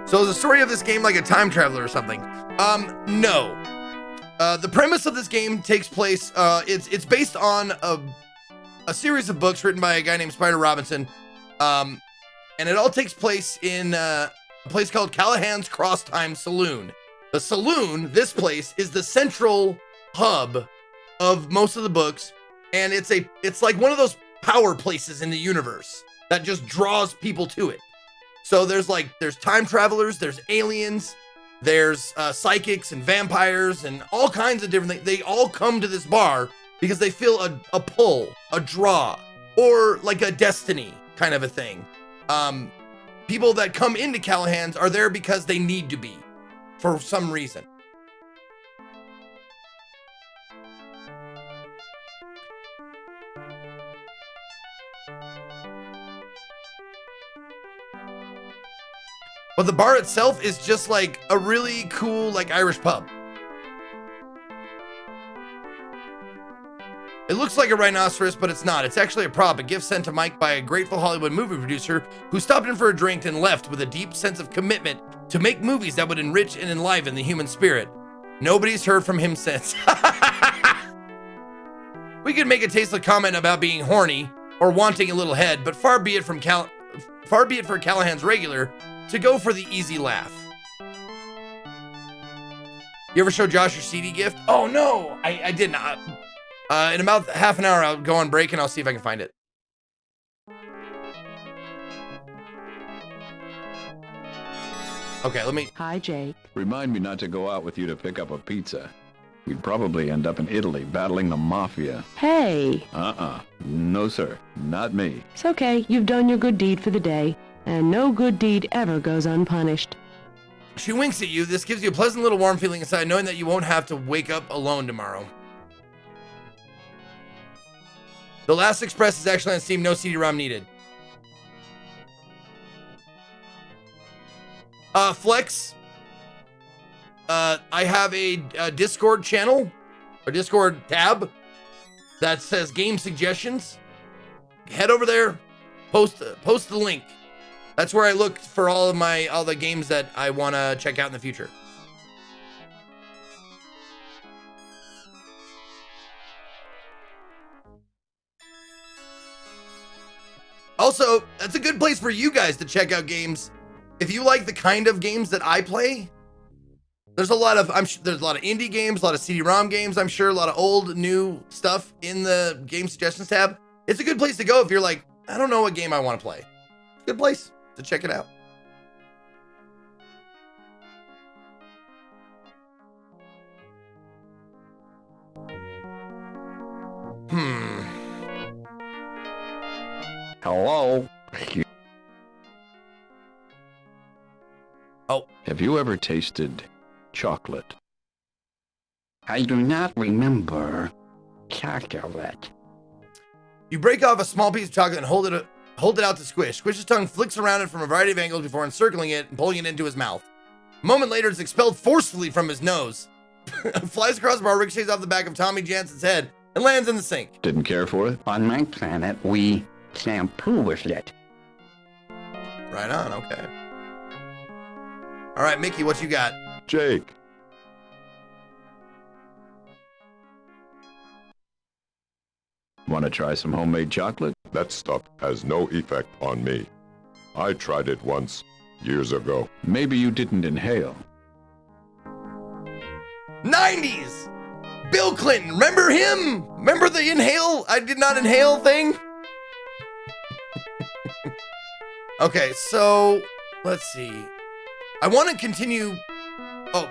So is the story of this game like a time traveler or something? No. The premise of this game takes place, it's based on a series of books written by a guy named Spider Robinson. And it all takes place in a place called Callahan's Crosstime Saloon. The Saloon, this place, is the central hub of most of the books, and it's like one of those power places in the universe that just draws people to it. So there's time travelers, there's aliens, there's psychics and vampires and all kinds of different things. They all come to this bar because they feel a pull, a draw, or like a destiny kind of a thing. People that come into Callahan's are there because they need to be, for some reason. But the bar itself is just like a really cool, like, Irish pub. It looks like a rhinoceros, but it's not. It's actually a prop, a gift sent to Mike by a grateful Hollywood movie producer who stopped in for a drink and left with a deep sense of commitment to make movies that would enrich and enliven the human spirit. Nobody's heard from him since. We could make a tasteless comment about being horny or wanting a little head, but far be it for Callahan's regular to go for the easy laugh. You ever show Josh your CD gift? Oh no, I didn't. In about half an hour, I'll go on break and I'll see if I can find it. Okay, let me... Hi, Jake. Remind me not to go out with you to pick up a pizza. You'd probably end up in Italy battling the mafia. Hey. No, sir. Not me. It's okay. You've done your good deed for the day, and no good deed ever goes unpunished. She winks at you. This gives you a pleasant little warm feeling inside, knowing that you won't have to wake up alone tomorrow. The Last Express is actually on Steam. No CD-ROM needed. Flex. I have a Discord channel or Discord tab that says game suggestions. Head over there, post the link. That's where I look for all the games that I want to check out in the future. Also, that's a good place for you guys to check out games. If you like the kind of games that I play, there's a lot of indie games, a lot of CD-ROM games, I'm sure, a lot of old, new stuff in the game suggestions tab. It's a good place to go if you're like, I don't know what game I want to play. It's a good place to check it out. Hello? Oh. Have you ever tasted chocolate? I do not remember chocolate. You break off a small piece of chocolate and hold it out to Squish. Squish's tongue flicks around it from a variety of angles before encircling it and pulling it into his mouth. A moment later, it's expelled forcefully from his nose. Flies across the bar, ricochets off the back of Tommy Jansen's head, and lands in the sink. Didn't care for it? On my planet, we shampoo with it. Right on, okay. All right, Mickey, what you got? Jake. Want to try some homemade chocolate? That stuff has no effect on me. I tried it once, years ago. Maybe you didn't inhale. 90s! Bill Clinton, remember him? Remember the inhale? I did not inhale thing? Okay, so let's see. I want to continue. Oh.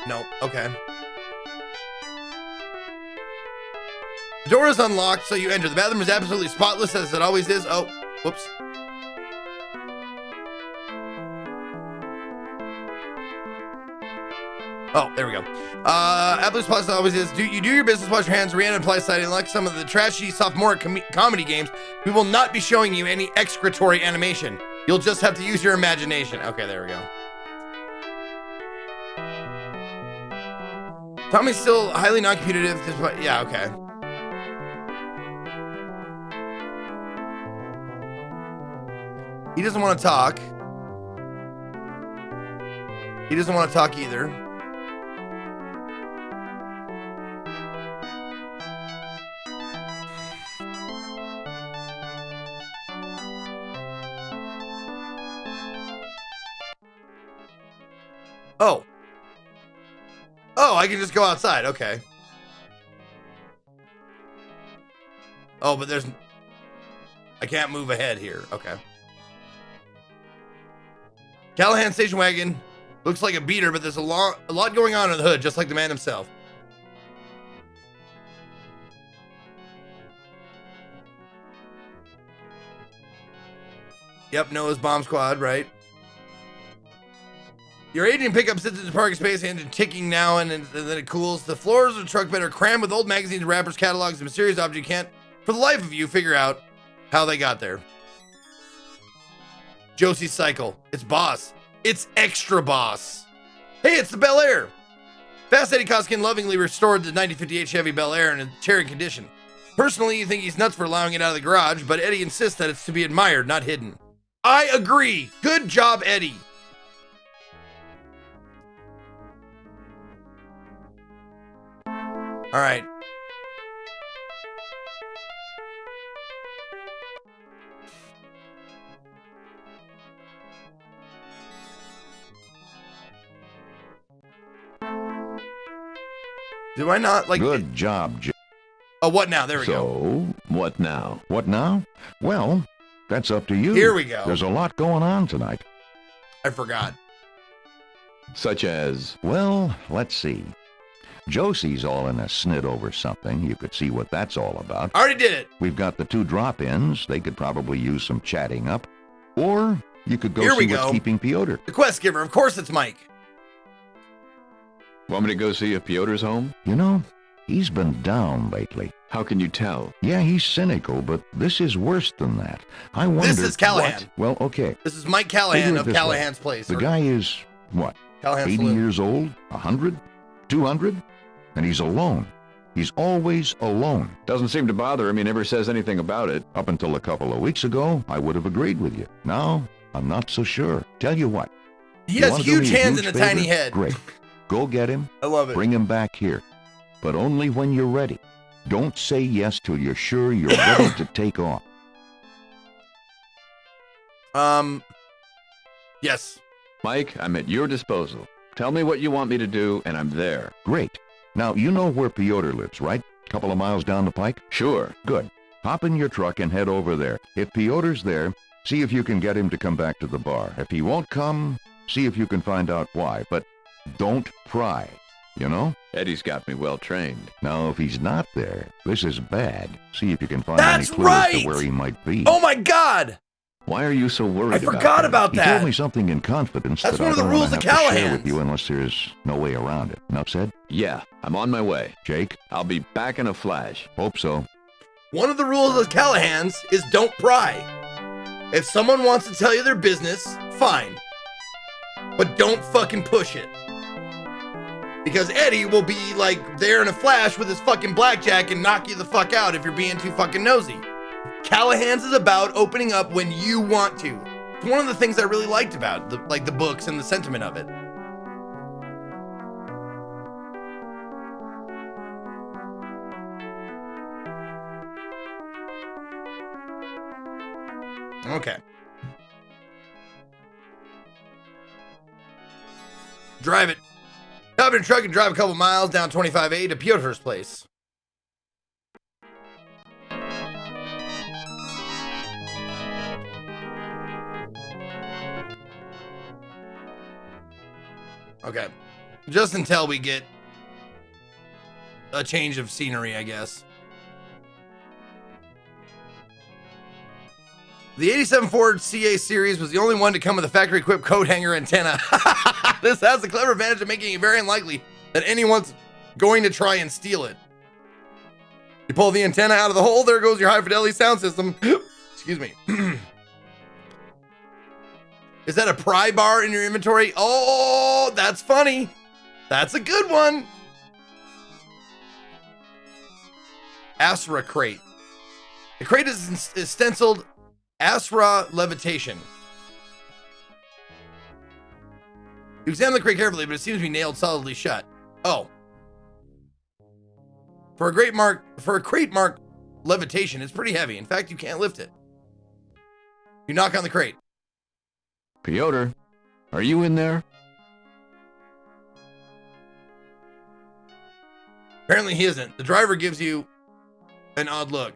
No, okay. The door is unlocked, so you enter. The bathroom is absolutely spotless as it always is. Oh, whoops. Oh, there we go. Absolute spotless as always is. You do your business, wash your hands, re-enter, apply siding. Like some of the trashy sophomore comedy games, we will not be showing you any excretory animation. You'll just have to use your imagination. Okay, there we go. Tommy's still highly non-competitive. Yeah, okay. He doesn't want to talk. He doesn't want to talk either. Oh. Oh, I can just go outside. Okay. Oh, but there's... I can't move ahead here. Okay. Callahan station wagon looks like a beater, but there's a lot going on in the hood, just like the man himself. Yep, Noah's bomb squad, right? Your agent pickup sits in the parking space, engine ticking now, and then it cools. The floors of the truck bed are crammed with old magazines, wrappers, catalogs, and mysterious objects. You can't, for the life of you, figure out how they got there. Josie's cycle. It's boss. It's extra boss. Hey, it's the Bel Air. Fast Eddie Koskin lovingly restored the 1958 Chevy Bel Air in a tearing condition. Personally, you think he's nuts for allowing it out of the garage, but Eddie insists that it's to be admired, not hidden. I agree. Good job, Eddie. All right. Do I not like? Good job, Jake. Oh, what now? There we go. So, what now? What now? Well, that's up to you. Here we go. There's a lot going on tonight. I forgot. Such as? Well, let's see. Josie's all in a snit over something. You could see what that's all about. I already did it. We've got the two drop-ins. They could probably use some chatting up. Or you could go Here we see what's go. keeping Piotr. The quest giver. Of course it's Mike. Want me to go see if Piotr's home? You know, he's been down lately. How can you tell? Yeah, he's cynical, but this is worse than that. I wonder... This is Callahan. Well, okay. This is Mike Callahan Figure it of this way. Callahan's Place. The guy is, what, Callahan 80 Saloon. years old? 100? 200? And he's alone. He's always alone. Doesn't seem to bother him. He never says anything about it. Up until a couple of weeks ago, I would have agreed with you. Now, I'm not so sure. Tell you what. He you has wanna do huge me a hands huge and a favor? tiny head. Great. Go get him. I love it. Bring him back here. But only when you're ready. Don't say yes till you're sure you're ready to take off. Yes. Mike, I'm at your disposal. Tell me what you want me to do, and I'm there. Great. Now, you know where Piotr lives, right? Couple of miles down the pike? Sure. Good. Hop in your truck and head over there. If Piotr's there, see if you can get him to come back to the bar. If he won't come, see if you can find out why. But don't pry, you know? Eddie's got me well trained. Now, if he's not there, this is bad. See if you can find That's any clues as right! to where he might be. Oh my God! Why are you so worried I about forgot him? about He that. told me something in confidence That's that one I of the don't rules want of to have to share Callahan's. with you unless there's no way around it. Enough said? Yeah, I'm on my way. Jake? I'll be back in a flash. Hope so. One of the rules of Callahan's is don't pry. If someone wants to tell you their business, fine. But don't fucking push it. Because Eddie will be like there in a flash with his fucking blackjack and knock you the fuck out if you're being too fucking nosy. Callahan's is about opening up when you want to. It's one of the things I really liked about the books and the sentiment of it. Okay. Drive it. Hop in a truck and drive a couple miles down 25A to Piotr's place. Okay. Just until we get a change of scenery, I guess. The 87 Ford CA series was the only one to come with a factory-equipped coat hanger antenna. This has the clever advantage of making it very unlikely that anyone's going to try and steal it. You pull the antenna out of the hole, there goes your high-fidelity sound system. Excuse me. Is that a pry bar in your inventory? Oh, that's funny. That's a good one. Asra crate. The crate is stenciled Asra levitation. You examine the crate carefully, but it seems to be nailed solidly shut. Oh. For a crate marked levitation, it's pretty heavy. In fact, you can't lift it. You knock on the crate. Piotr, are you in there? Apparently he isn't. The driver gives you an odd look.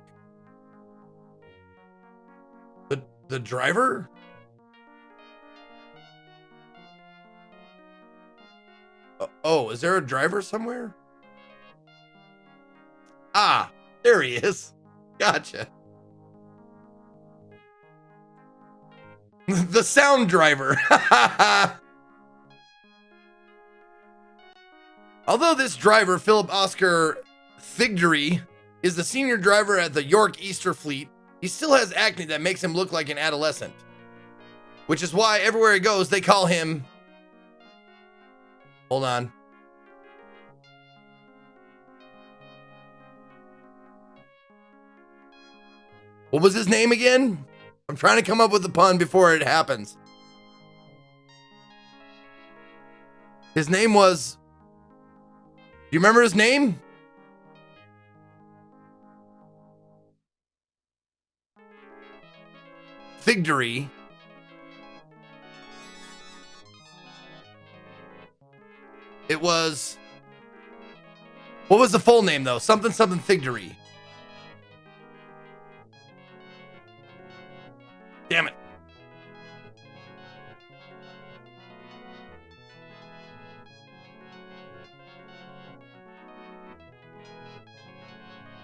The driver? Oh, is there a driver somewhere? Ah, there he is. Gotcha. The sound driver. Although this driver, Philip Oscar Thigdery, is the senior driver at the York Easter Fleet, he still has acne that makes him look like an adolescent. Which is why everywhere he goes, they call him... Hold on. What was his name again? I'm trying to come up with a pun before it happens. His name was... Do you remember his name? Thigdery. It was... What was the full name, though? Something Thigdery. Damn it.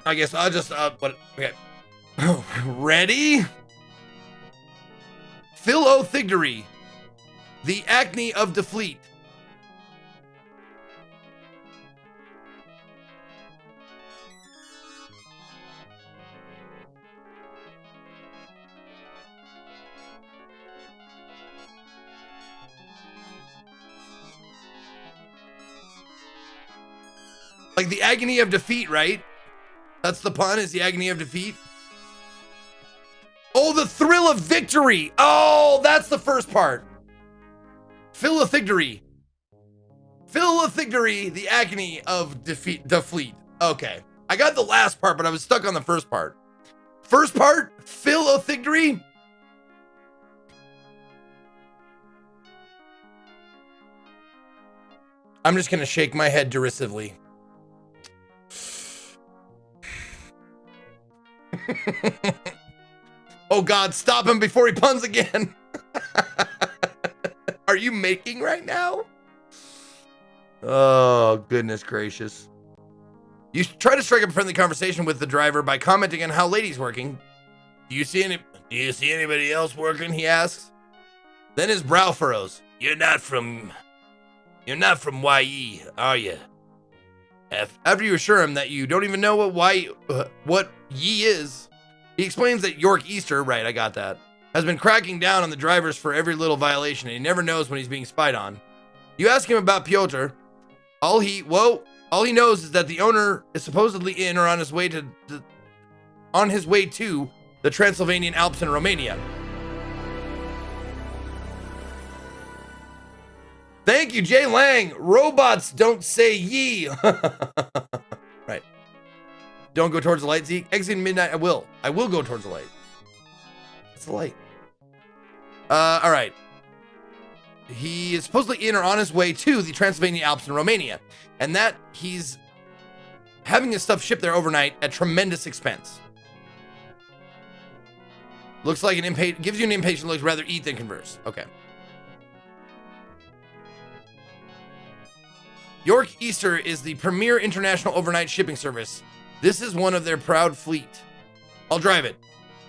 I guess I'll just, okay. Ready? Phil O'Thigdery, the acne of the fleet. Like the agony of defeat, right? That's the pun, is the agony of defeat. Oh, the thrill of victory. Oh, that's the first part. Phil O'Thigdery. Phil O'Thigdery, the agony of defeat, the fleet. Okay. I got the last part, but I was stuck on the first part. First part, Phil O'Thigdery. I'm just going to shake my head derisively. Oh God, stop him before he puns again. Are you making right now? Oh, goodness gracious. You try to strike up a friendly conversation with the driver by commenting on how Lady's working. Do you see anybody else working? He asks. Then his brow furrows. You're not from YE, are you? After you assure him that you don't even know what Ye is, he explains that York Easter, right, I got that, has been cracking down on the drivers for every little violation, and he never knows when he's being spied on. You ask him about Piotr. All he knows is that the owner is supposedly in or on his way to the Transylvanian Alps in Romania. Thank you, Jay Lang. Robots don't say ye. Right. Don't go towards the light, Zeke. Exiting midnight, I will. I will go towards the light. It's the light. All right. He is supposedly in or on his way to the Transylvanian Alps in Romania, and that he's having his stuff shipped there overnight at tremendous expense. Looks like gives you an impatient look, rather eat than converse. Okay. York Easter is the premier international overnight shipping service. This is one of their proud fleet. I'll drive it.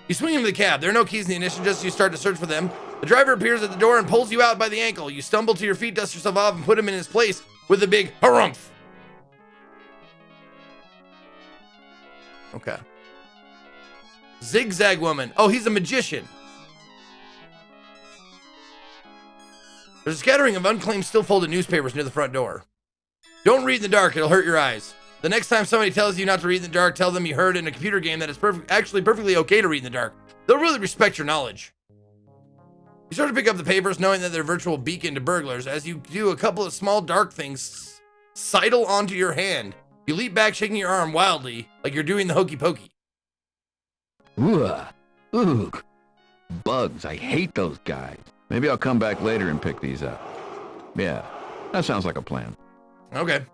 You swing into the cab. There are no keys in the ignition, just as you start to search for them. The driver appears at the door and pulls you out by the ankle. You stumble to your feet, dust yourself off, and put him in his place with a big harumph. Okay. Zigzag woman. Oh, he's a magician. There's a scattering of unclaimed, still folded newspapers near the front door. Don't read in the dark. It'll hurt your eyes. The next time somebody tells you not to read in the dark, tell them you heard in a computer game that it's actually perfectly okay to read in the dark. They'll really respect your knowledge. You start to pick up the papers, knowing that they're a virtual beacon to burglars. As you do, a couple of small dark things sidle onto your hand. You leap back, shaking your arm wildly, like you're doing the hokey pokey. Ooh. Bugs. I hate those guys. Maybe I'll come back later and pick these up. Yeah, that sounds like a plan. Okay.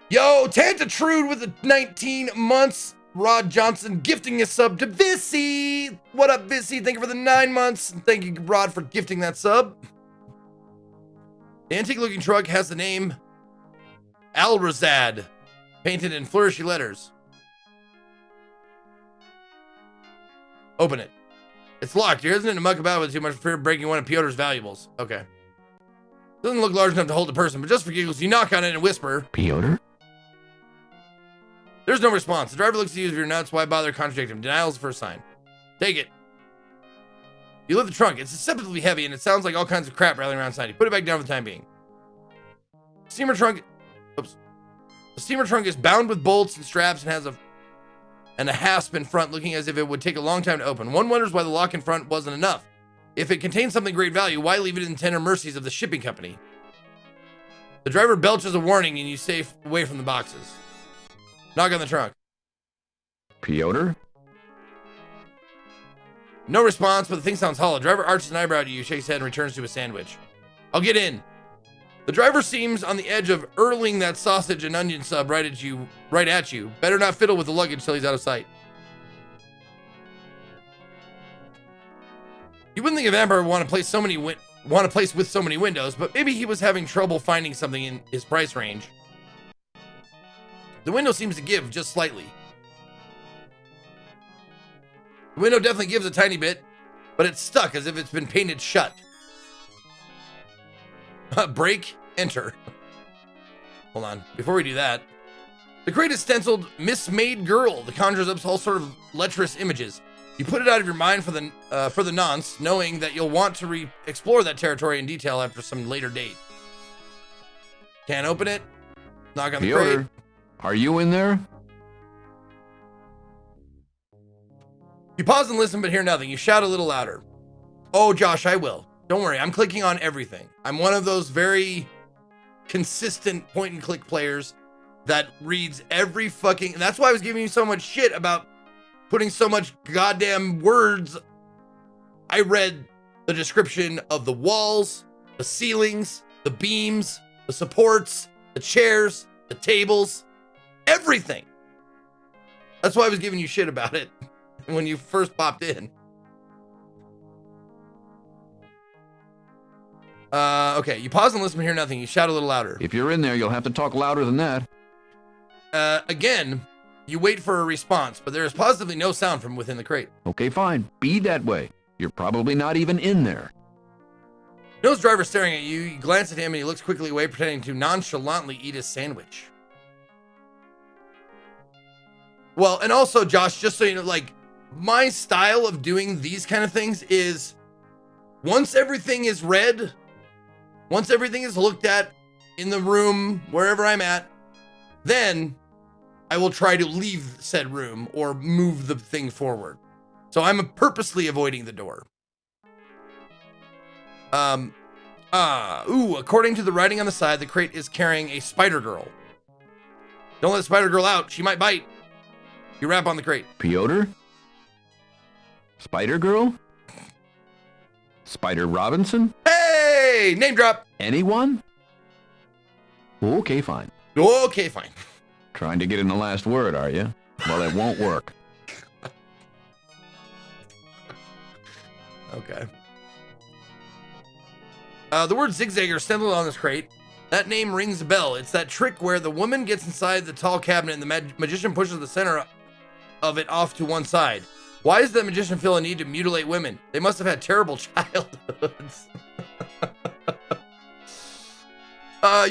Yo, Tanta Trude with the 19 months. Rod Johnson gifting a sub to Vissy. What up, Vissy? Thank you for the 9 months. And thank you, Rod, for gifting that sub. The antique-looking truck has the name Alrazad painted in flourishy letters. Open it. It's locked. You're hesitant to muck about with too much fear of breaking one of Piotr's valuables. Okay. Doesn't look large enough to hold a person, but just for giggles, you knock on it and whisper, Piotr? There's no response. The driver looks at you as if you're nuts. Why bother contradicting him? Denial is the first sign. Take it. You lift the trunk. It's deceptively heavy, and it sounds like all kinds of crap rattling around inside. You put it back down for the time being. The steamer trunk is bound with bolts and straps and has a hasp in front, looking as if it would take a long time to open. One wonders why the lock in front wasn't enough. If it contains something great value, why leave it in the tender mercies of the shipping company? The driver belches a warning, and you stay away from the boxes. Knock on the trunk. Piotr? No response, but the thing sounds hollow. Driver arches an eyebrow to you, shakes his head, and returns to a sandwich. I'll get in. The driver seems on the edge of hurling that sausage and onion sub right at you. Better not fiddle with the luggage till he's out of sight. You wouldn't think a vampire would want a place with so many windows, but maybe he was having trouble finding something in his price range. The window seems to give just slightly. The window definitely gives a tiny bit, but it's stuck as if it's been painted shut. Break, enter. Hold on, before we do that. The crate is stenciled Mismade Girl that conjures up all sort of lecherous images. You put it out of your mind for the nonce, knowing that you'll want to explore that territory in detail after some later date. Can't open it. Knock on the crate. Are you in there? You pause and listen, but hear nothing. You shout a little louder. Oh, Josh, I will. Don't worry, I'm clicking on everything. I'm one of those very consistent point-and-click players that reads every fucking... And that's why I was giving you so much shit about putting so much goddamn words. I read the description of the walls, the ceilings, the beams, the supports, the chairs, the tables, everything. That's why I was giving you shit about it when you first popped in. Okay, you pause and listen but hear nothing. You shout a little louder. If you're in there, you'll have to talk louder than that. Again, you wait for a response, but there is positively no sound from within the crate. Okay, fine. Be that way. You're probably not even in there. Nose driver staring at you. You glance at him and he looks quickly away, pretending to nonchalantly eat his sandwich. Well, and also, Josh, just so you know, like, my style of doing these kind of things is once everything is read, once everything is looked at, in the room, wherever I'm at, then I will try to leave said room or move the thing forward. So I'm purposely avoiding the door. According to the writing on the side, the crate is carrying a spider girl. Don't let spider girl out. She might bite. You rap on the crate. Piotr? Spider Girl? Spider Robinson? Hey, name drop. Anyone? Okay, fine. Okay, fine. Trying to get in the last word, are you? Well, it won't work. Okay. The word zigzagger stenciled on this crate. That name rings a bell. It's that trick where the woman gets inside the tall cabinet and the magician pushes the center of it off to one side. Why does the magician feel a need to mutilate women? They must have had terrible childhoods.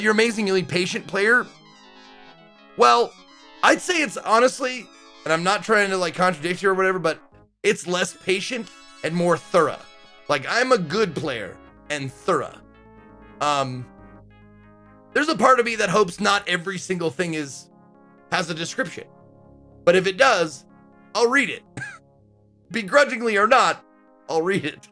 You're amazingly patient player. Well, I'd say it's honestly, and I'm not trying to like contradict you or whatever, but it's less patient and more thorough. Like, I'm a good player and thorough. There's a part of me that hopes not every single thing has a description. But if it does, I'll read it. Begrudgingly or not, I'll read it.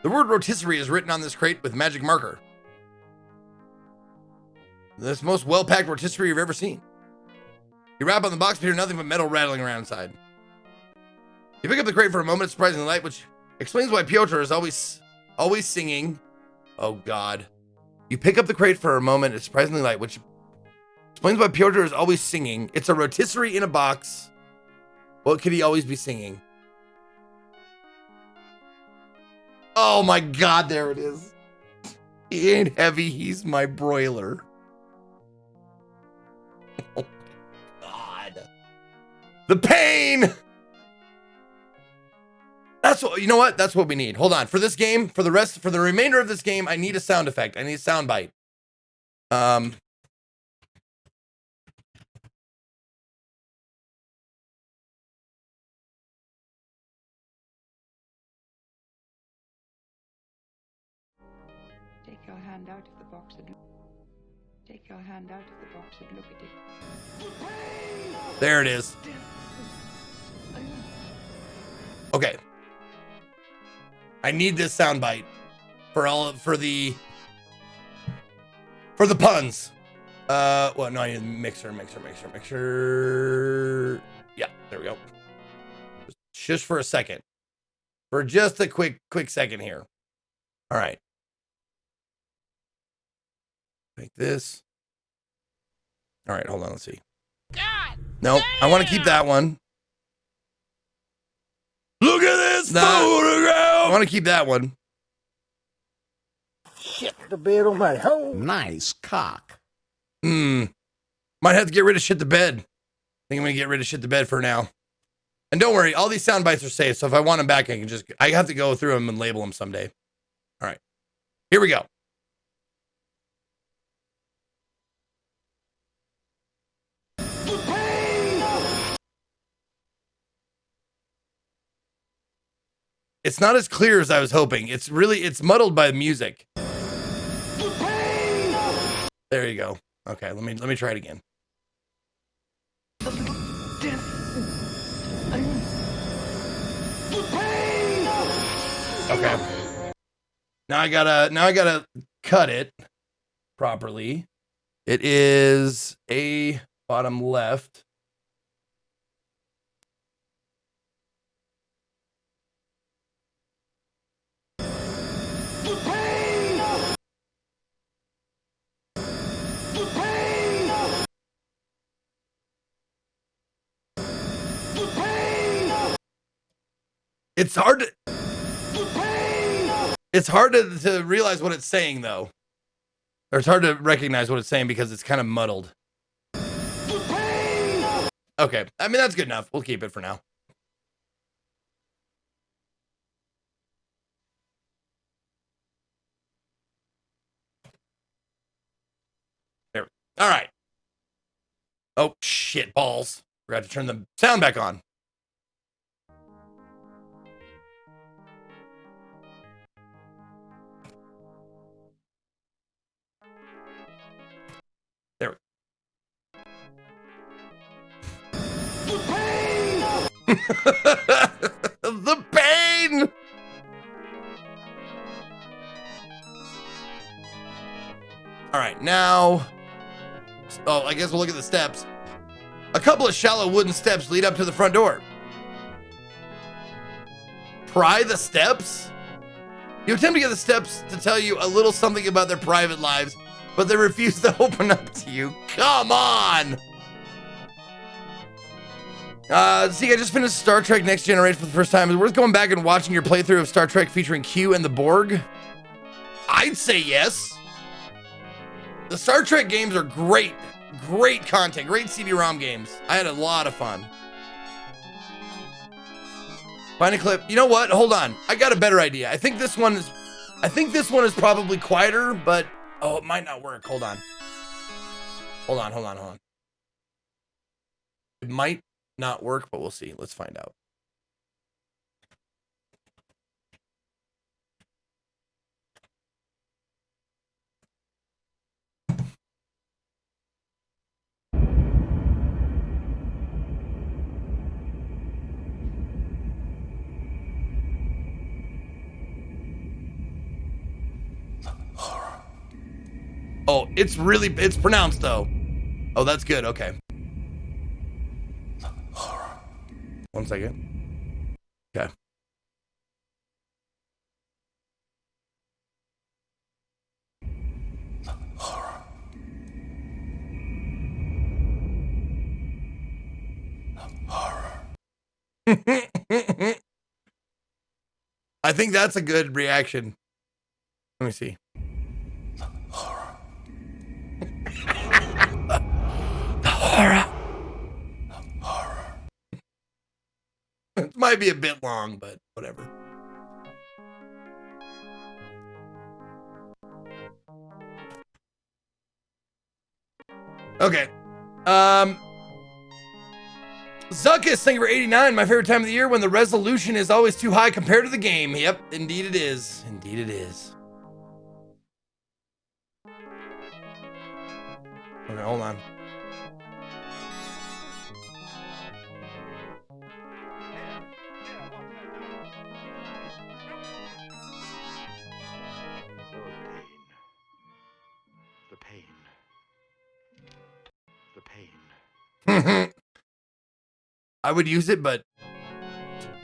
The word rotisserie is written on this crate with magic marker. This most well-packed rotisserie you've ever seen. You wrap on the box, but hear nothing but metal rattling around inside. You pick up the crate for a moment, it's surprisingly light, which explains why Piotr is always singing. Oh God. You pick up the crate for a moment, it's surprisingly light, which explains why Piotr is always singing. It's a rotisserie in a box. What could he always be singing? Oh my God, there it is. He ain't heavy, he's my broiler. Oh my God. The pain! That's what, you know what? That's what we need. Hold on. For this game, for the remainder of this game, I need a sound effect. I need a sound bite. Take your hand out of the box and take your hand out of the box and look at it. There it is. Okay. I need this soundbite for the puns. Well, no, I need mixer. Yeah, there we go. Just for a second. For just a quick second here. All right. Make this. All right, hold on, let's see. No, I want to keep that one. Look at this photograph! I want to keep that one. Shit the bed on my home. Nice cock. Might have to get rid of shit the bed. I think I'm going to get rid of shit the bed for now. And don't worry, all these sound bites are safe, so if I want them back, I have to go through them and label them someday. All right, here we go. It's not as clear as I was hoping. It's muddled by the music. There you go. Okay, let me try it again. Okay. Now I gotta cut it properly. It is A bottom left. It's hard to realize what it's saying though. Or it's hard to recognize what it's saying because it's kind of muddled. Okay, I mean that's good enough. We'll keep it for now. There. All right. Oh shit balls. Forgot to turn the sound back on. The pain! All right, now... Oh, I guess we'll look at the steps. A couple of shallow wooden steps lead up to the front door. Pry the steps? You attempt to get the steps to tell you a little something about their private lives, but they refuse to open up to you. Come on! Zeke, I just finished Star Trek Next Generation for the first time. Is it worth going back and watching your playthrough of Star Trek featuring Q and the Borg? I'd say yes. The Star Trek games are great. Great content. Great CD-ROM games. I had a lot of fun. Find a clip. You know what? Hold on. I got a better idea. I think this one is probably quieter, but oh, it might not work. Hold on. Hold on. It might not work, but we'll see. Let's find out. Oh, it's pronounced though. Oh, that's good. Okay. 1 second. Okay. I think that's a good reaction. Let me see. The horror. It might be a bit long, but whatever. Okay. Zuckus, thank you for 89. My favorite time of the year when the resolution is always too high compared to the game. Yep, indeed it is. Indeed it is. Okay, hold on. The pain. I would use it, but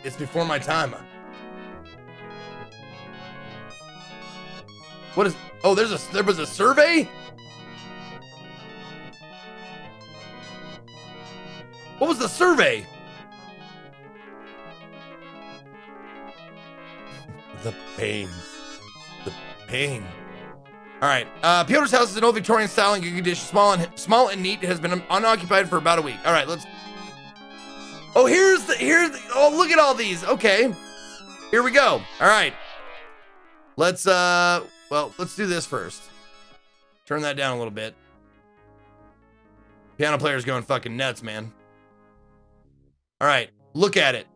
it's before my time. What is? Oh, there was a survey. What was the survey? The pain. The pain. All right. Piotr's house is an old Victorian style and good condition, small and neat. It has been unoccupied for about a week. All right, let's. Oh, here's the. Oh, look at all these. Okay, here we go. All right. Let's let's do this first. Turn that down a little bit. Piano player's going fucking nuts, man. All right, look at it.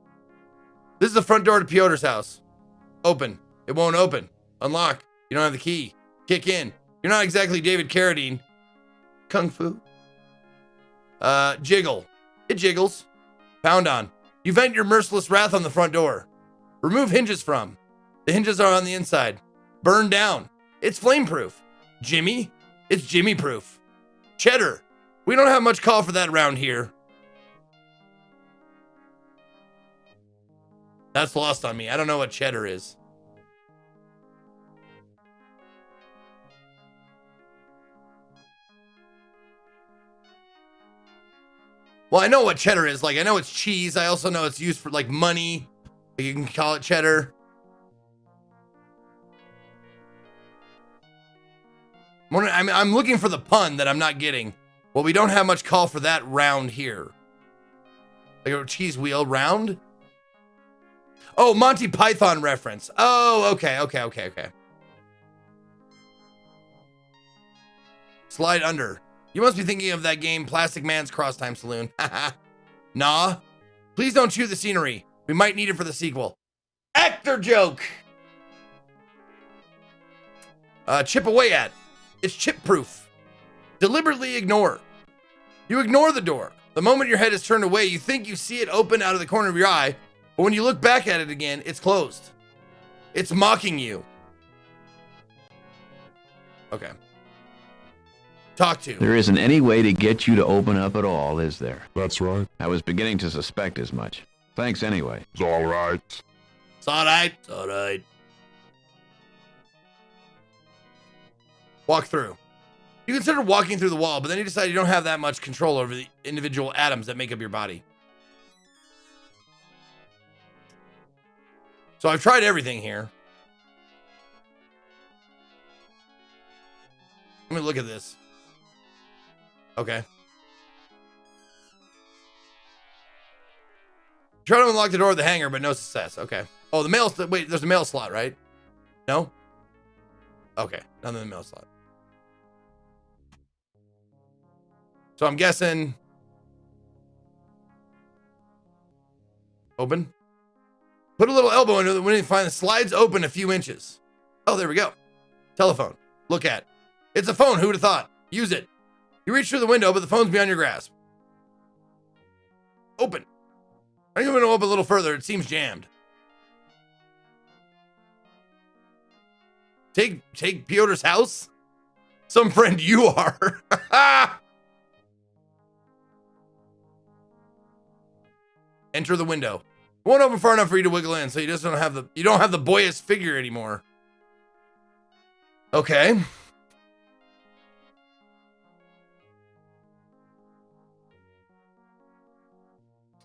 This is the front door to Piotr's house. Open. It won't open. Unlock. You don't have the key. Kick in. You're not exactly David Carradine. Kung Fu. Jiggle. It jiggles. Pound on. You vent your merciless wrath on the front door. Remove hinges from. The hinges are on the inside. Burn down. It's flame-proof. Jimmy. It's Jimmy-proof. Cheddar. We don't have much call for that around here. That's lost on me. I don't know what cheddar is. Well, I know what cheddar is. Like, I know it's cheese. I also know it's used for, like, money. Like, you can call it cheddar. I'm looking for the pun that I'm not getting. Well, we don't have much call for that round here. Like a cheese wheel round? Oh, Monty Python reference. Oh, okay. Slide under. You must be thinking of that game, Plastic Man's Crosstime Saloon. Nah. Please don't chew the scenery. We might need it for the sequel. Actor joke. Chip away at. It's chip proof. Deliberately ignore. You ignore the door. The moment your head is turned away, you think you see it open out of the corner of your eye, but when you look back at it again, it's closed. It's mocking you. Okay. Talk to. There isn't any way to get you to open up at all, is there? That's right. I was beginning to suspect as much. Thanks anyway. It's all right. It's all right. It's all right. Walk through. You considered walking through the wall, but then you decided you don't have that much control over the individual atoms that make up your body. So I've tried everything here. Let me look at this. Okay. Try to unlock the door of the hangar, but no success. Okay. Oh, the mail. Wait, there's a mail slot, right? No? Okay. Nothing in the mail slot. So I'm guessing. Open. Put a little elbow into it when you find the slides open a few inches. Oh, there we go. Telephone. Look at. It's a phone. Who would have thought? Use it. You reach through the window, but the phone's beyond your grasp. Open. I think I'm going to open a little further. It seems jammed. Take Piotr's house? Some friend you are. Enter the window. It won't open far enough for you to wiggle in, so you just don't have the boyish figure anymore. Okay.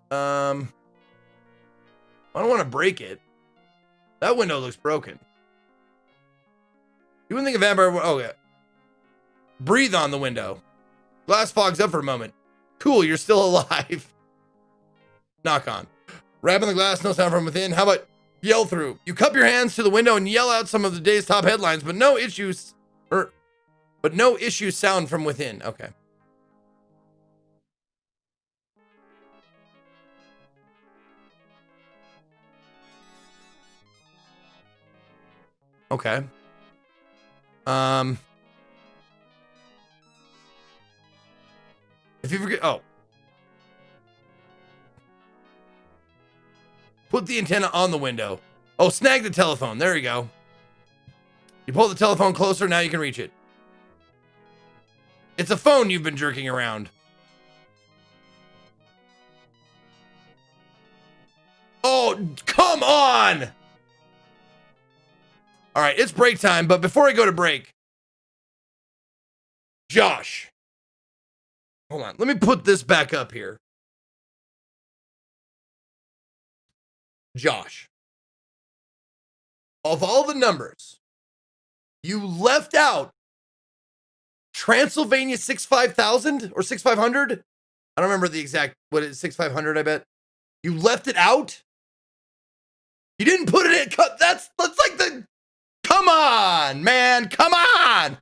I don't want to break it. That window looks broken. You wouldn't think a vampire would... Oh, yeah. Breathe on the window. Glass fogs up for a moment. Cool, you're still alive. Knock on. Rap on the glass, no sound from within. How about yell through? You cup your hands to the window and yell out some of the day's top headlines, but no issues sound from within. Okay. Okay. If you forget, put the antenna on the window. Oh, snag the telephone. There you go. You pull the telephone closer, now you can reach it. It's a phone you've been jerking around. Oh, come on! All right, it's break time, but before I go to break, Josh, hold on. Let me put this back up here. Josh, of all the numbers, you left out Transylvania 65,000 or 6,500. I don't remember the exact, what is 6,500, I bet. You left it out? You didn't put it in, that's like the, come on, man, come on.